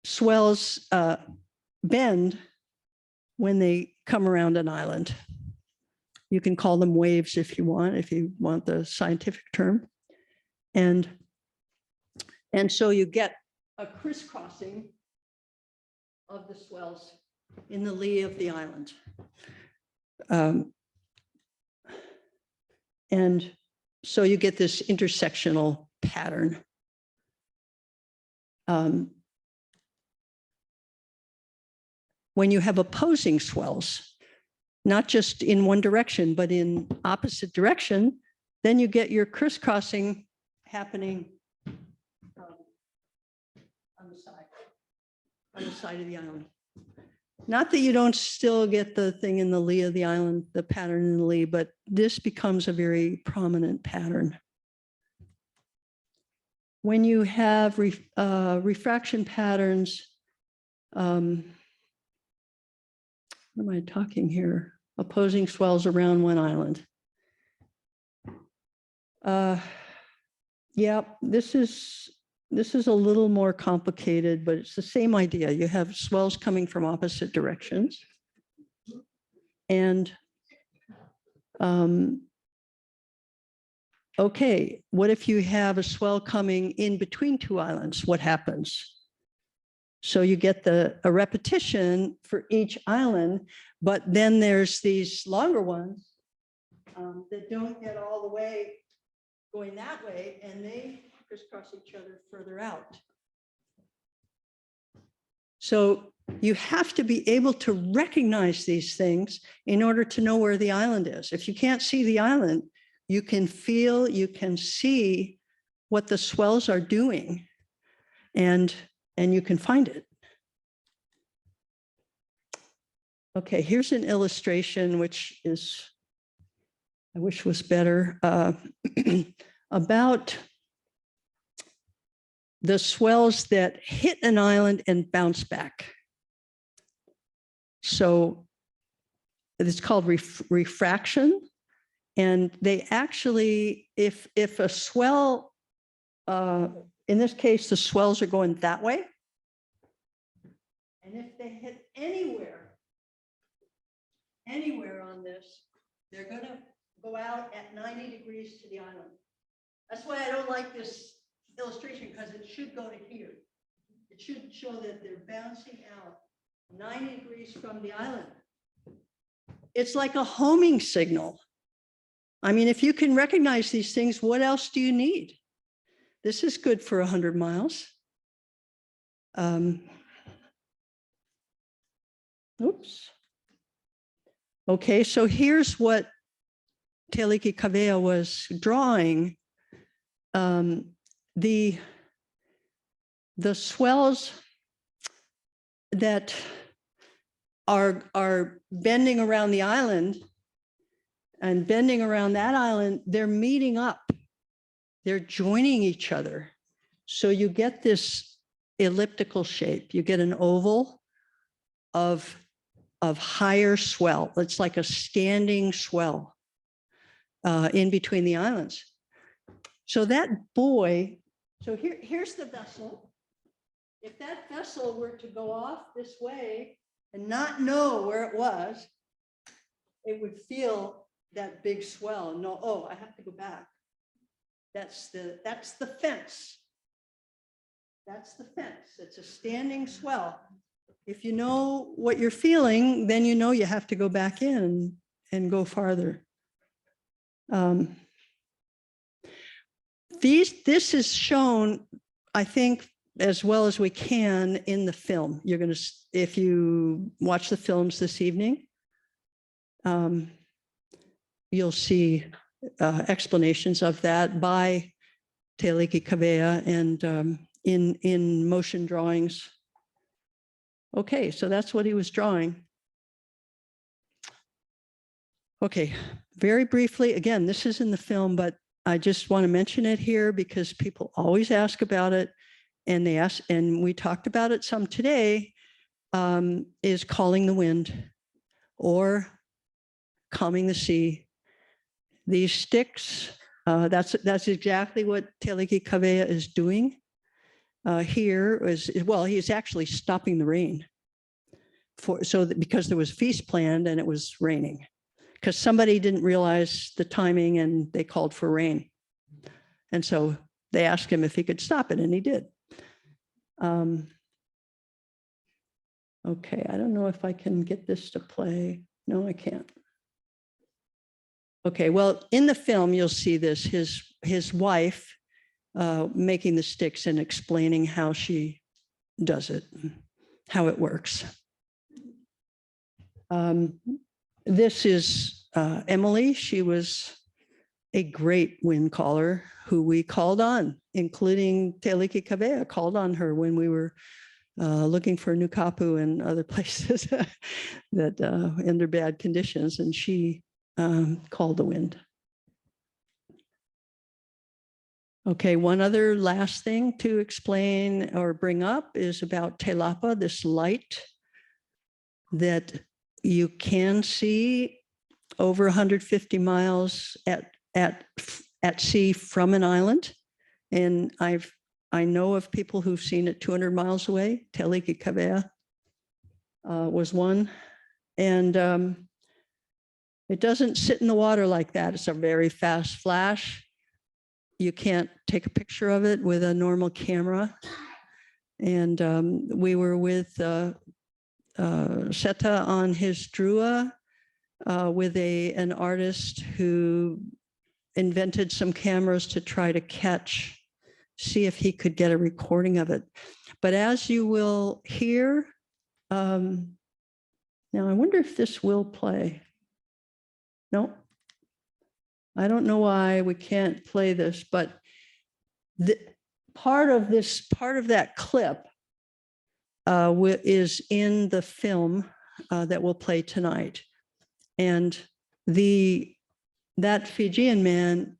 Speaker 2: swells bend when they come around an island. You can call them waves if you want the scientific term. And so you get a crisscrossing of the swells in the lee of the island. And so you get this intersectional pattern. When you have opposing swells, not just in one direction, but in opposite direction, then you get your crisscrossing happening on the side of the island. Not that you don't still get the thing in the lee of the island, the pattern in the lee, but this becomes a very prominent pattern. When you have refraction patterns, what am I talking here? Opposing swells around one island. Yeah, this is a little more complicated, but it's the same idea. You have swells coming from opposite directions. And okay, what if you have a swell coming in between two islands? What happens? So you get a repetition for each island, but then there's these longer ones that don't get all the way going that way, and they crisscross each other further out. So you have to be able to recognize these things in order to know where the island is. If you can't see the island, you can feel, you can see what the swells are doing, and you can find it. Okay, here's an illustration, which is, I wish was better, about the swells that hit an island and bounce back. So it's called refraction. And they actually, if a swell, in this case, the swells are going that way. And if they hit anywhere on this, they're going to go out at 90 degrees to the island. That's why I don't like this illustration, because it should go to here. It should show that they're bouncing out 90 degrees from the island. It's like a homing signal. I mean, if you can recognize these things, what else do you need? This is good for 100 miles. Oops. Okay, so here's what Tealiki Kaveia was drawing. The swells that are bending around the island and bending around that island, they're meeting up. They're joining each other. So you get this elliptical shape. You get an oval of higher swell. It's like a standing swell in between the islands. So that buoy, so here's the vessel. If that vessel were to go off this way and not know where it was, it would feel that big swell and know, oh, I have to go back. That's the fence. That's the fence. It's a standing swell. If you know what you're feeling, then you know you have to go back in and go farther. This is shown, I think, as well as we can in the film. You're going to, if you watch the films this evening, you'll see explanations of that by Teleki Kaveia and in motion drawings. Okay, so that's what he was drawing. Okay, very briefly, again, this is in the film, but I just want to mention it here because people always ask about it, and they ask, and we talked about it some today, is calling the wind or calming the sea. These sticks, that's exactly what Teleki Kaveia is doing. Here is, well, he's actually stopping the rain because there was feast planned and it was raining because somebody didn't realize the timing and they called for rain. And so they asked him if he could stop it and he did. Okay, I don't know if I can get this to play. No, I can't. Okay, well, in the film, you'll see this, his wife making the sticks and explaining how she does it, how it works. This is Emily. She was a great wind caller who we called on, including Teleki Kaveia called on her when we were looking for Nukapu and other places that under bad conditions, and she called the wind. Okay, one other last thing to explain or bring up is about Te Lapa, this light that you can see over 150 miles at sea from an island. And I know of people who've seen it 200 miles away. Teleki Kaveia was one. And it doesn't sit in the water like that. It's a very fast flash. You can't take a picture of it with a normal camera. And we were with Seta on his drua with an artist who invented some cameras to try to see if he could get a recording of it. But as you will hear, now I wonder if this will play. No. I don't know why we can't play this, but the part of that clip is in the film that we'll play tonight. And that Fijian man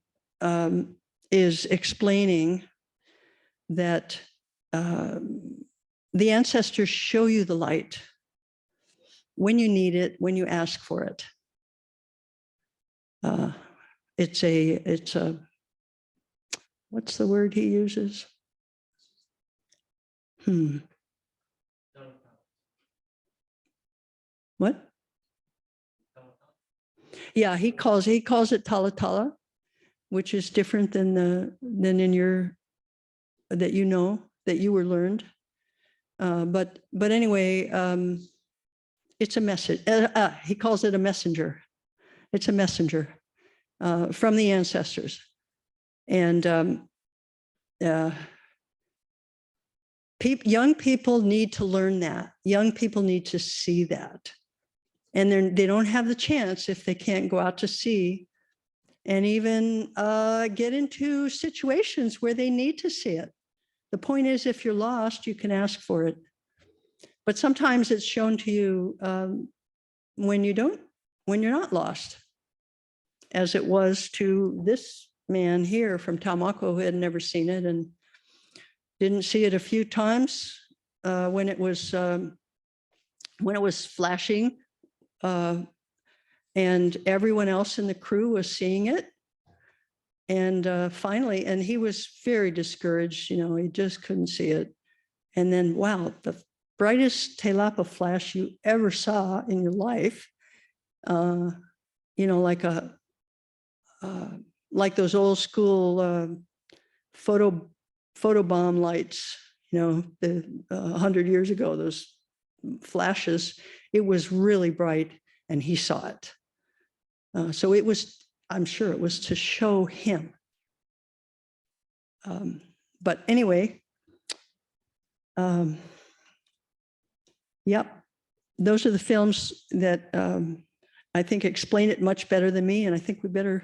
Speaker 2: is explaining that the ancestors show you the light when you need it, when you ask for it. It's a, what's the word he uses? What? Yeah, he calls it talatala, which is different than in your, that you were learned. But anyway, it's a message. He calls it a messenger. It's a messenger from the ancestors. And young people need to learn that. Young people need to see that. And they don't have the chance if they can't go out to sea and even get into situations where they need to see it. The point is, if you're lost, you can ask for it. But sometimes it's shown to you when you're not lost, as it was to this man here from Taumako who had never seen it and didn't see it a few times when it was flashing, and everyone else in the crew was seeing it. And finally, and he was very discouraged, you know, he just couldn't see it. And then, wow, the brightest telapa flash you ever saw in your life, you know, like those old school photobomb lights, you know, 100 years ago, those flashes. It was really bright, and he saw it. So it was, I'm sure it was to show him. But anyway, yep, those are the films that I think explain it much better than me, and I think we better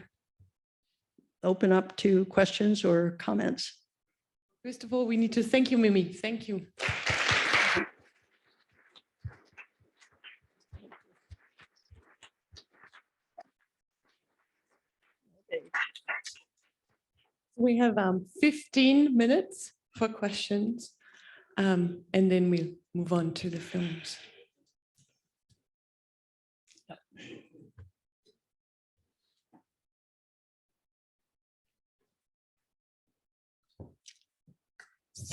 Speaker 2: open up to questions or comments.
Speaker 4: First of all, we need to thank you, Mimi. Thank you. We have 15 minutes for questions, and then we'll move on to the films.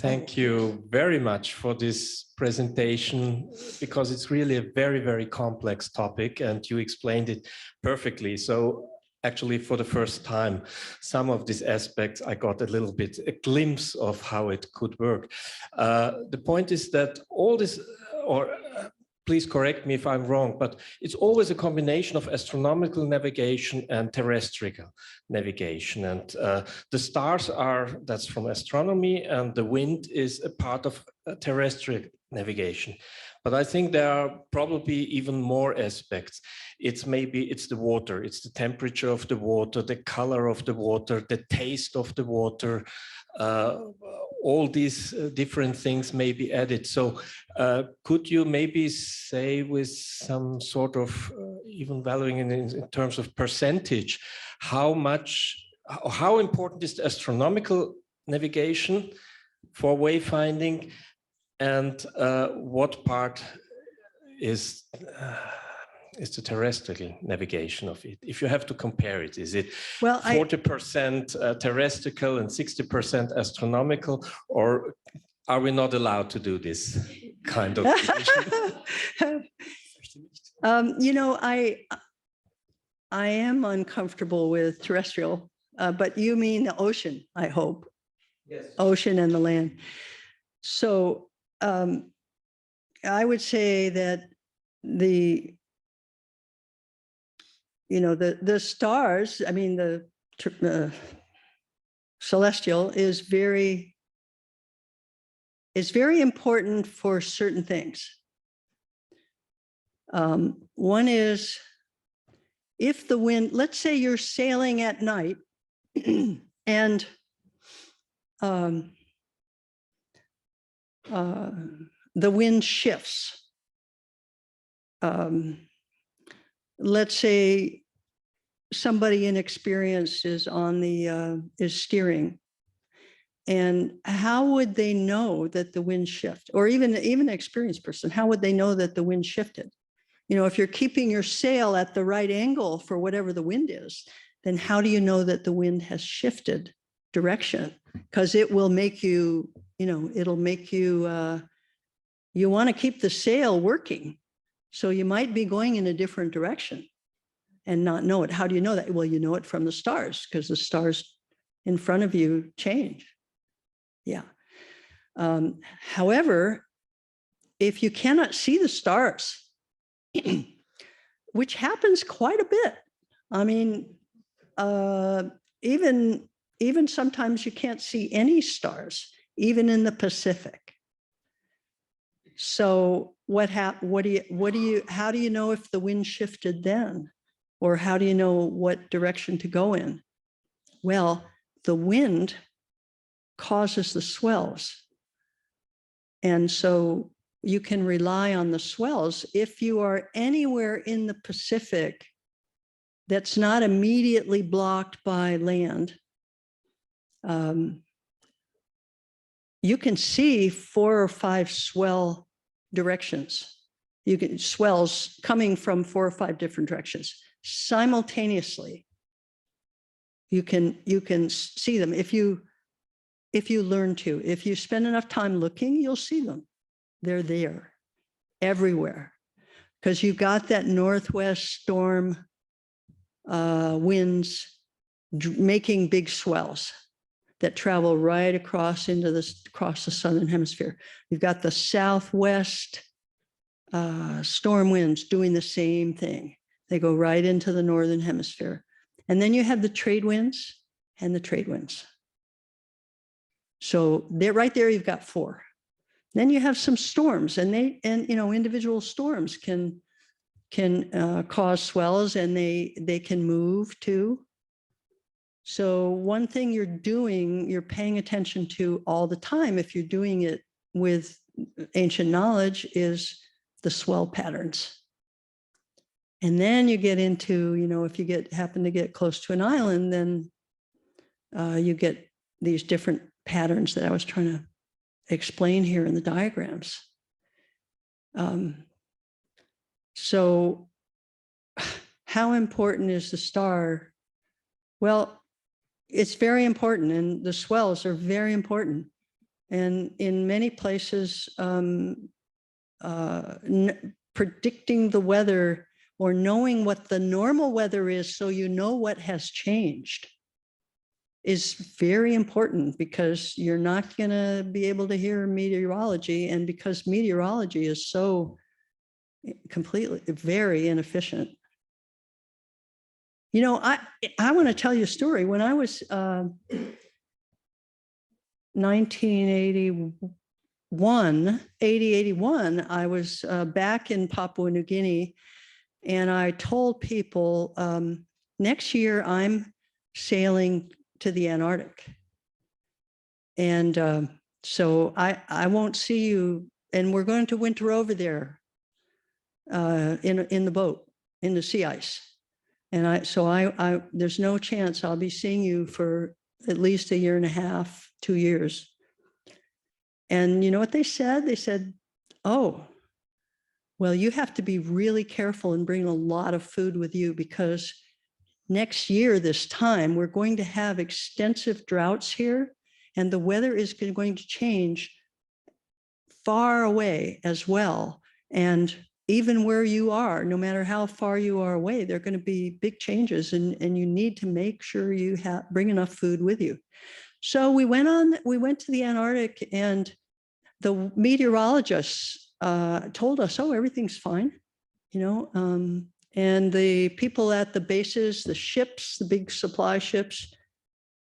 Speaker 6: Thank you very much for this presentation, because it's really a very, very complex topic, and you explained it perfectly. So actually, for the first time, some of these aspects, I got a little bit a glimpse of how it could work. The point is that all this, please correct me if I'm wrong, but it's always a combination of astronomical navigation and terrestrial navigation. And the stars are, that's from astronomy, and the wind is a part of terrestrial navigation. But I think there are probably even more aspects. It's the water, it's the temperature of the water, the color of the water, the taste of the water. All these different things may be added. So could you maybe say with some sort of even valuing in terms of percentage, how important is the astronomical navigation for wayfinding, and what part is the terrestrial navigation of it? If you have to compare it, is it 40% terrestrial and 60% astronomical, or are we not allowed to do this kind of
Speaker 2: you know, I am uncomfortable with terrestrial, but you mean the ocean, I hope. Yes. Ocean and the land. So I would say that the stars, I mean, the celestial is very important for certain things. One is, if the wind, let's say you're sailing at night and the wind shifts. Let's say somebody inexperienced is on the is steering, and how would they know that the wind shift? Or even an experienced person, how would they know that the wind shifted? You know, if you're keeping your sail at the right angle for whatever the wind is, then how do you know that the wind has shifted direction? Because it will make you, you know, it'll make you, you want to keep the sail working. So you might be going in a different direction and not know it. How do you know that? Well, you know it from the stars, because the stars in front of you change. Yeah. However, if you cannot see the stars, which happens quite a bit. I mean, even sometimes you can't see any stars, even in the Pacific. So how do you know if the wind shifted then? Or how do you know what direction to go in? Well, the wind causes the swells. And so you can rely on the swells. If you are anywhere in the Pacific that's not immediately blocked by land, you can see 4 or 5 swell directions. You can swells coming from 4 or 5 different directions simultaneously. You can see them if you learn to. If you spend enough time looking, you'll see them. They're there everywhere, because you've got that northwest storm winds making big swells that travel right across across the southern hemisphere. You've got the southwest storm winds doing the same thing. They go right into the northern hemisphere. And then you have the trade winds and the trade winds. So they're right there, you've got 4. Then you have some storms, and individual storms can cause swells, and they can move too. So one thing you're paying attention to all the time, if you're doing it with ancient knowledge, is the swell patterns. And then you get into, if you happen to get close to an island, then you get these different patterns that I was trying to explain here in the diagrams. So how important is the star? Well, it's very important, and the swells are very important. And in many places, predicting the weather or knowing what the normal weather is so you know what has changed is very important, because you're not going to be able to hear meteorology, and because meteorology is so completely very inefficient. I want to tell you a story. When I was 1981, I was back in Papua New Guinea, and I told people, next year I'm sailing to the Antarctic. And so I won't see you, and we're going to winter over there in the boat, in the sea ice. And so there's no chance I'll be seeing you for at least 1.5 years, 2 years. And you know what they said? They said, oh, well, you have to be really careful and bring a lot of food with you, because next year, this time, we're going to have extensive droughts here, and the weather is going to change far away as well. And even where you are, no matter how far you are away, there are going to be big changes, and you need to make sure you bring enough food with you. So we went to the Antarctic, and the meteorologists told us, oh, everything's fine, and the people at the bases, the ships, the big supply ships,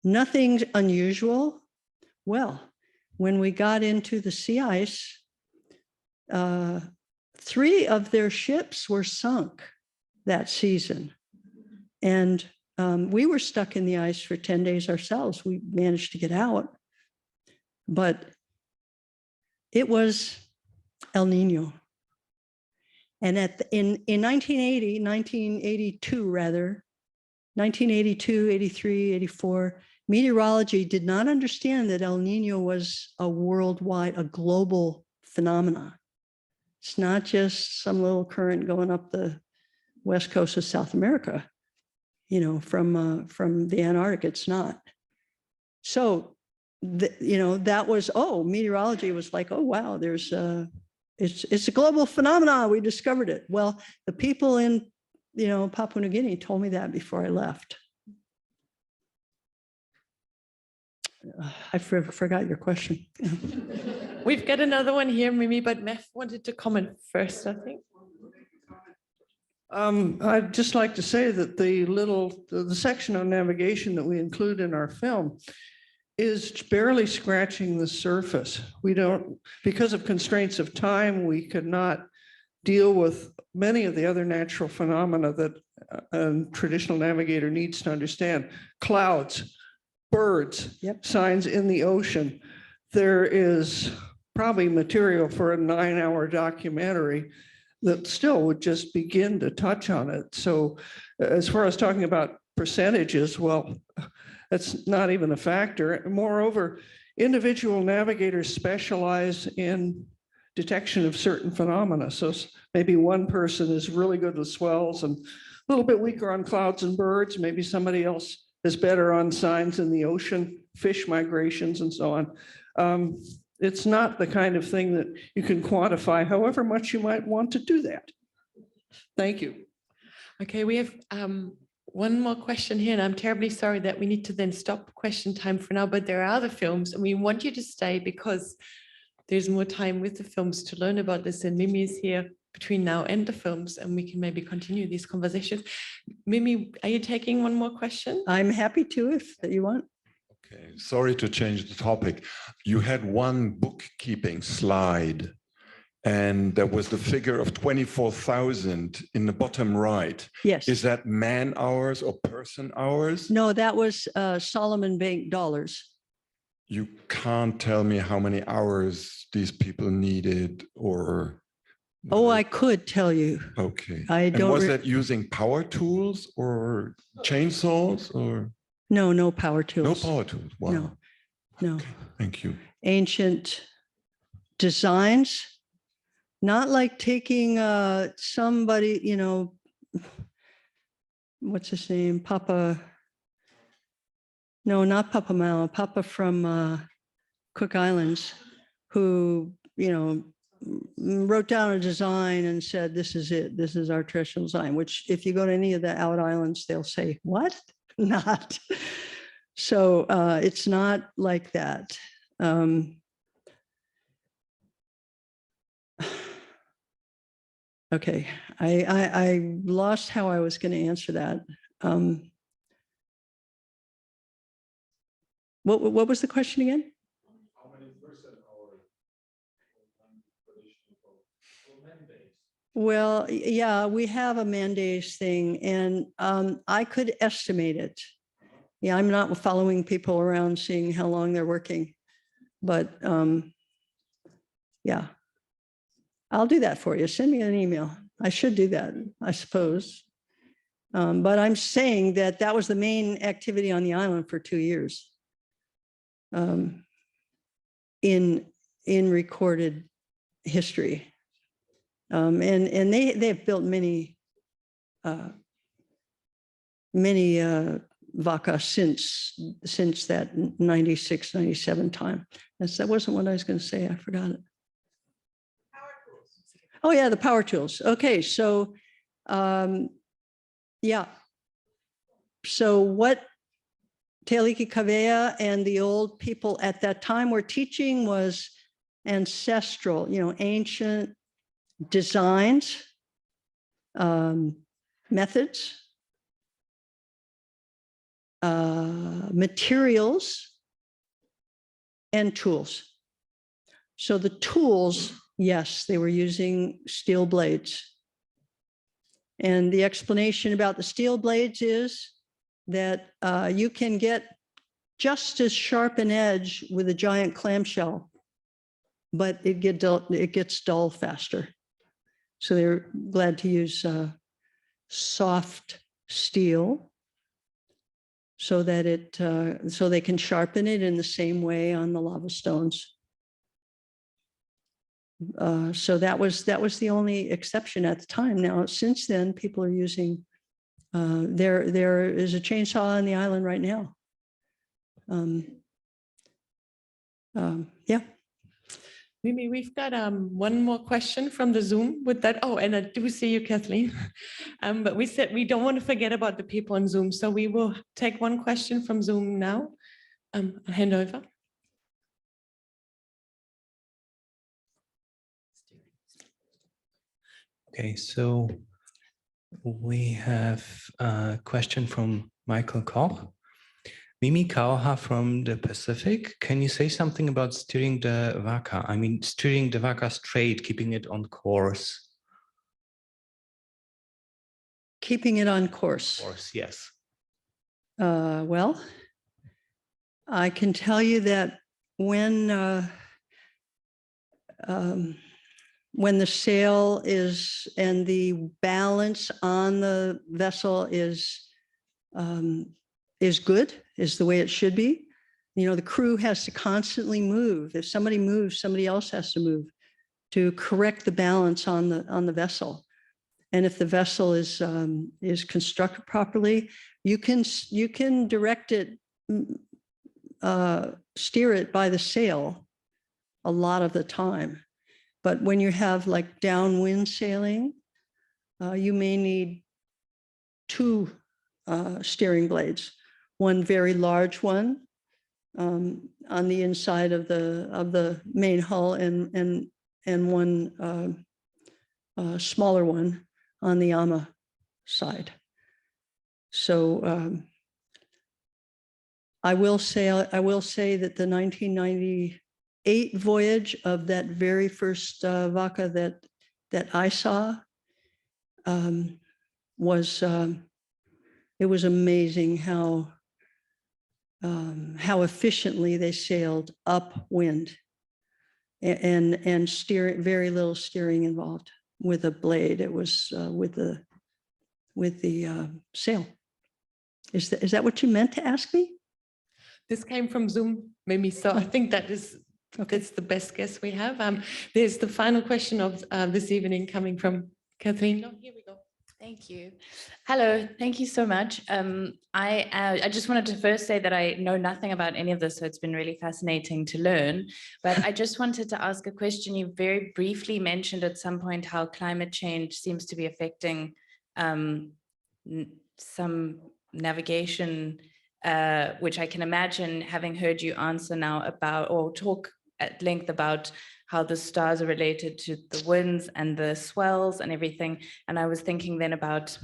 Speaker 2: nothing unusual. Well, when we got into the sea ice, 3 of their ships were sunk that season. And we were stuck in the ice for 10 days ourselves. We managed to get out, but it was El Nino. And in 1982, 83, 84, meteorology did not understand that El Nino was a global phenomena. It's not just some little current going up the west coast of South America, from the Antarctic. It's not. So, that was, meteorology was like, oh, wow, it's a global phenomenon. We discovered it. Well, the people in, Papua New Guinea told me that before I left. I forgot your question.
Speaker 4: We've got another one here, Mimi, but Meth wanted to comment first, I think.
Speaker 7: I'd just like to say that the section on navigation that we include in our film is barely scratching the surface. Because of constraints of time, we could not deal with many of the other natural phenomena that a traditional navigator needs to understand. Clouds, birds, signs in the ocean. There is probably material for a 9-hour documentary that still would just begin to touch on it. So as far as talking about percentages, well, that's not even a factor. Moreover, individual navigators specialize in detection of certain phenomena. So maybe one person is really good with swells and a little bit weaker on clouds and birds. Maybe somebody else is better on signs in the ocean, fish migrations and so on. It's not the kind of thing that you can quantify, however much you might want to do that. Thank you.
Speaker 4: Okay, we have one more question here, and I'm terribly sorry that we need to then stop question time for now, but there are other films, and we want you to stay because there's more time with the films to learn about this, and Mimi is here between now and the films, and we can maybe continue these conversations. Mimi, are you taking one more question?
Speaker 2: I'm happy to if that you want.
Speaker 8: Okay, sorry to change the topic. You had one bookkeeping slide, and there was the figure of 24,000 in the bottom right.
Speaker 2: Yes.
Speaker 8: Is that man hours or person hours?
Speaker 2: No, that was Solomon Bank dollars.
Speaker 8: You can't tell me how many hours these people needed or...
Speaker 2: Oh, I could tell you.
Speaker 8: Okay.
Speaker 2: I
Speaker 8: And
Speaker 2: don't.
Speaker 8: was that using power tools or chainsaws or?
Speaker 2: No, no power tools.
Speaker 8: No power tools. Wow.
Speaker 2: No, no.
Speaker 8: Okay, thank you.
Speaker 2: Ancient designs, not like taking somebody, you know, what's his name? Papa. No, not Papa Mao, Papa from Cook Islands, who, you know, wrote down a design and said, this is it, this is our traditional design, which if you go to any of the out islands, they'll say, what? Not. So it's not like that. Okay, I lost how I was going to answer that. What was the question again?
Speaker 5: How many percent hours?
Speaker 2: Well, yeah, we have a mandates thing, and I could estimate it. Yeah, I'm not following people around seeing how long they're working, but yeah, I'll do that for you. Send me an email. I should do that, I suppose. But I'm saying that that was the main activity on the island for 2 years. In recorded history. And they've built many vaka since that 96, 97 time. That wasn't what I was going to say. I forgot it. Oh yeah, the power tools. Okay, so yeah. So what Tealiki Kaveia and the old people at that time were teaching was ancestral, you know, ancient designs, methods, materials, and tools. So the tools, yes, they were using steel blades. And the explanation about the steel blades is that you can get just as sharp an edge with a giant clamshell, but it gets dull faster. So they're glad to use soft steel so that so they can sharpen it in the same way on the lava stones. So that was the only exception at the time. Now, since then, people are using, there is a chainsaw on the island right now. Yeah.
Speaker 4: Mimi, we've got one more question from the Zoom with that. Oh, and I do see you, Kathleen. But we said we don't want to forget about the people on Zoom. So we will take one question from Zoom now. I'll hand over.
Speaker 9: Okay, so we have a question from Michael Koch. Mimi Kauha from the Pacific. Can you say something about steering the Waka? I mean, steering the Waka straight, keeping it on course.
Speaker 2: Keeping it on course.
Speaker 9: Yes.
Speaker 2: Well, I can tell you that when the sail is and the balance on the vessel is good, is the way it should be. You know, the crew has to constantly move. If somebody moves, somebody else has to move to correct the balance on the vessel. And if the vessel is constructed properly, you can direct it, steer it by the sail a lot of the time. But when you have like downwind sailing, you may need two steering blades, one very large one on the inside of the main hull, and one smaller one on the AMA side. So I will say that the 1998 voyage of that very first vaca that I saw was it was amazing how efficiently they sailed upwind, and very little steering involved with a blade. It was with the sail. Is that what you meant to ask me?
Speaker 4: This came from Zoom, Mimi, so I think that's the best guess we have. There's the final question of this evening coming from Catherine. Oh, here we go.
Speaker 10: Thank you. Hello, thank you so much. I just wanted to first say that I know nothing about any of this, so it's been really fascinating to learn. But I just wanted to ask a question. You very briefly mentioned at some point how climate change seems to be affecting some navigation, which I can imagine, having heard you answer now about, or talk at length about how the stars are related to the winds and the swells and everything. And I was thinking then about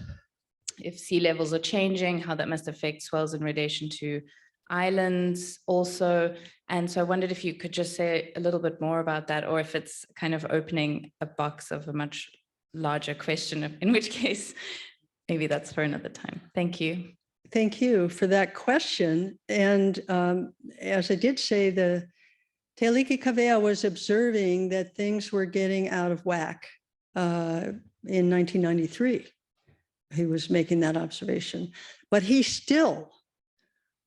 Speaker 10: if sea levels are changing, how that must affect swells in relation to islands also. And so I wondered if you could just say a little bit more about that, or if it's kind of opening a box of a much larger question, in which case maybe that's for another time. Thank you.
Speaker 2: Thank you for that question. And as I did say, the Te Aliki Kaveia was observing that things were getting out of whack in 1993. He was making that observation, but he still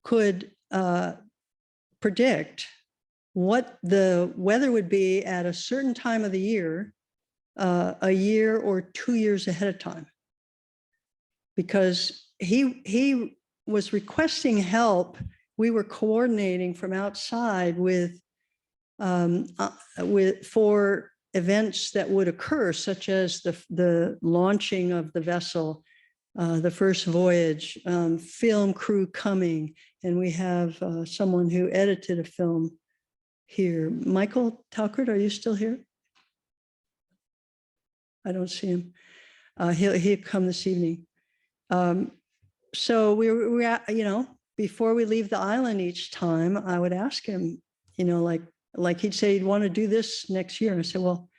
Speaker 2: could predict what the weather would be at a certain time of the year, a year or 2 years ahead of time, because he was requesting help. We were coordinating from outside for events that would occur, such as the launching of the vessel, the first voyage, film crew coming, and we have someone who edited a film here. Michael Talcott, are you still here? I don't see him. He'll come this evening. So we before we leave the island each time, I would ask him, like he'd say he'd want to do this next year. I said, well,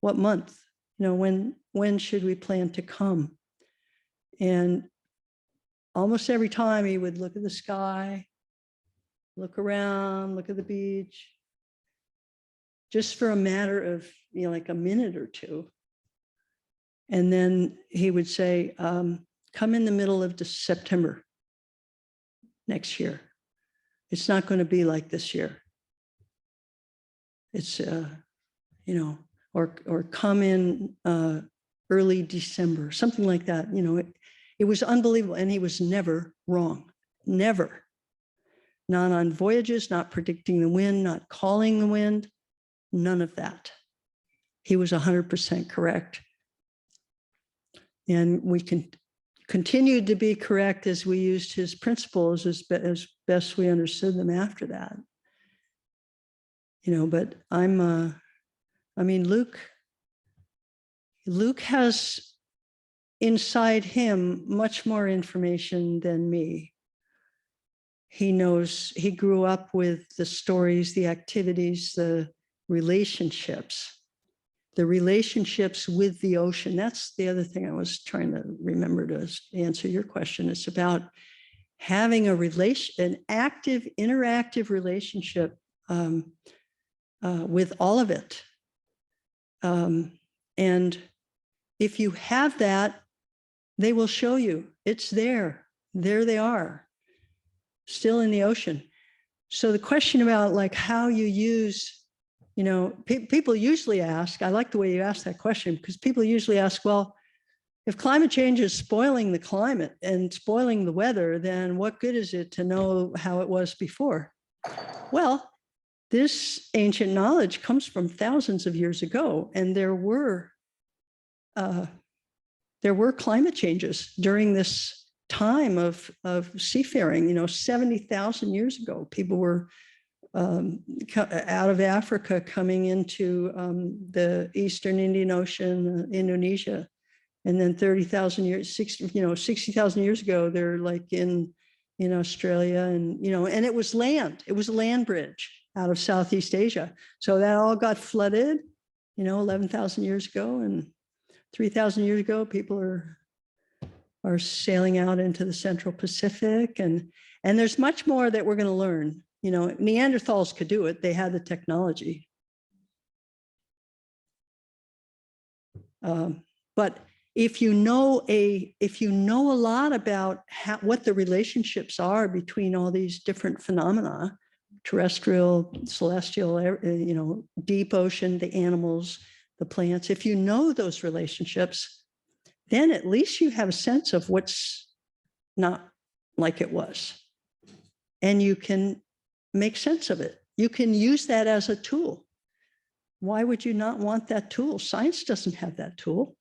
Speaker 2: what month? When should we plan to come? And almost every time he would look at the sky, look around, look at the beach, just for a matter of, like a minute or two. And then he would say, come in the middle of September next year. It's not going to be like this year. It's, or come in early December, something like that. It was unbelievable. And he was never wrong, never. Not on voyages, not predicting the wind, not calling the wind, none of that. He was 100% correct. And we continued to be correct as we used his principles as best we understood them after that. But Luke has inside him much more information than me. He knows, he grew up with the stories, the activities, the relationships with the ocean. That's the other thing I was trying to remember to answer your question. It's about having an active, interactive relationship with all of it. And if you have that, they will show you it's there. There they are, still in the ocean. So the question about like how you use, people usually ask, I like the way you asked that question, because people usually ask, well, if climate change is spoiling the climate and spoiling the weather, then what good is it to know how it was before? Well, this ancient knowledge comes from thousands of years ago, and there were climate changes during this time of seafaring. 70,000 years ago, people were out of Africa coming into the Eastern Indian Ocean, Indonesia. And then 30,000 years, 60,000 years ago, they're like in Australia, and it was land. It was a land bridge out of Southeast Asia. So that all got flooded, 11,000 years ago, and 3,000 years ago, people are sailing out into the Central Pacific, and there's much more that we're going to learn. Neanderthals could do it; they had the technology. But if you know a lot about what the relationships are between all these different phenomena, terrestrial, celestial, deep ocean, the animals, the plants, if you know those relationships, then at least you have a sense of what's not like it was. And you can make sense of it. You can use that as a tool. Why would you not want that tool? Science doesn't have that tool.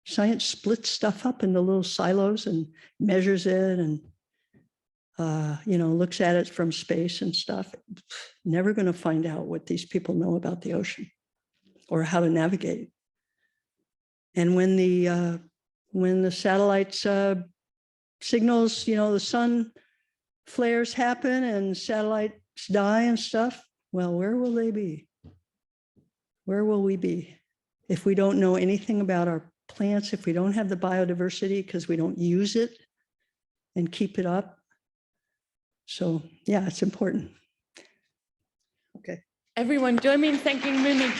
Speaker 2: Science splits stuff up into little silos and measures it and, looks at it from space and stuff. Never going to find out what these people know about the ocean or how to navigate. And when the satellites signals, the sun flares happen and satellites die and stuff, well, where will they be? Where will we be if we don't know anything about our plants, if we don't have the biodiversity because we don't use it and keep it up? So yeah, it's important. Okay.
Speaker 4: Everyone, join me in thanking Mimi.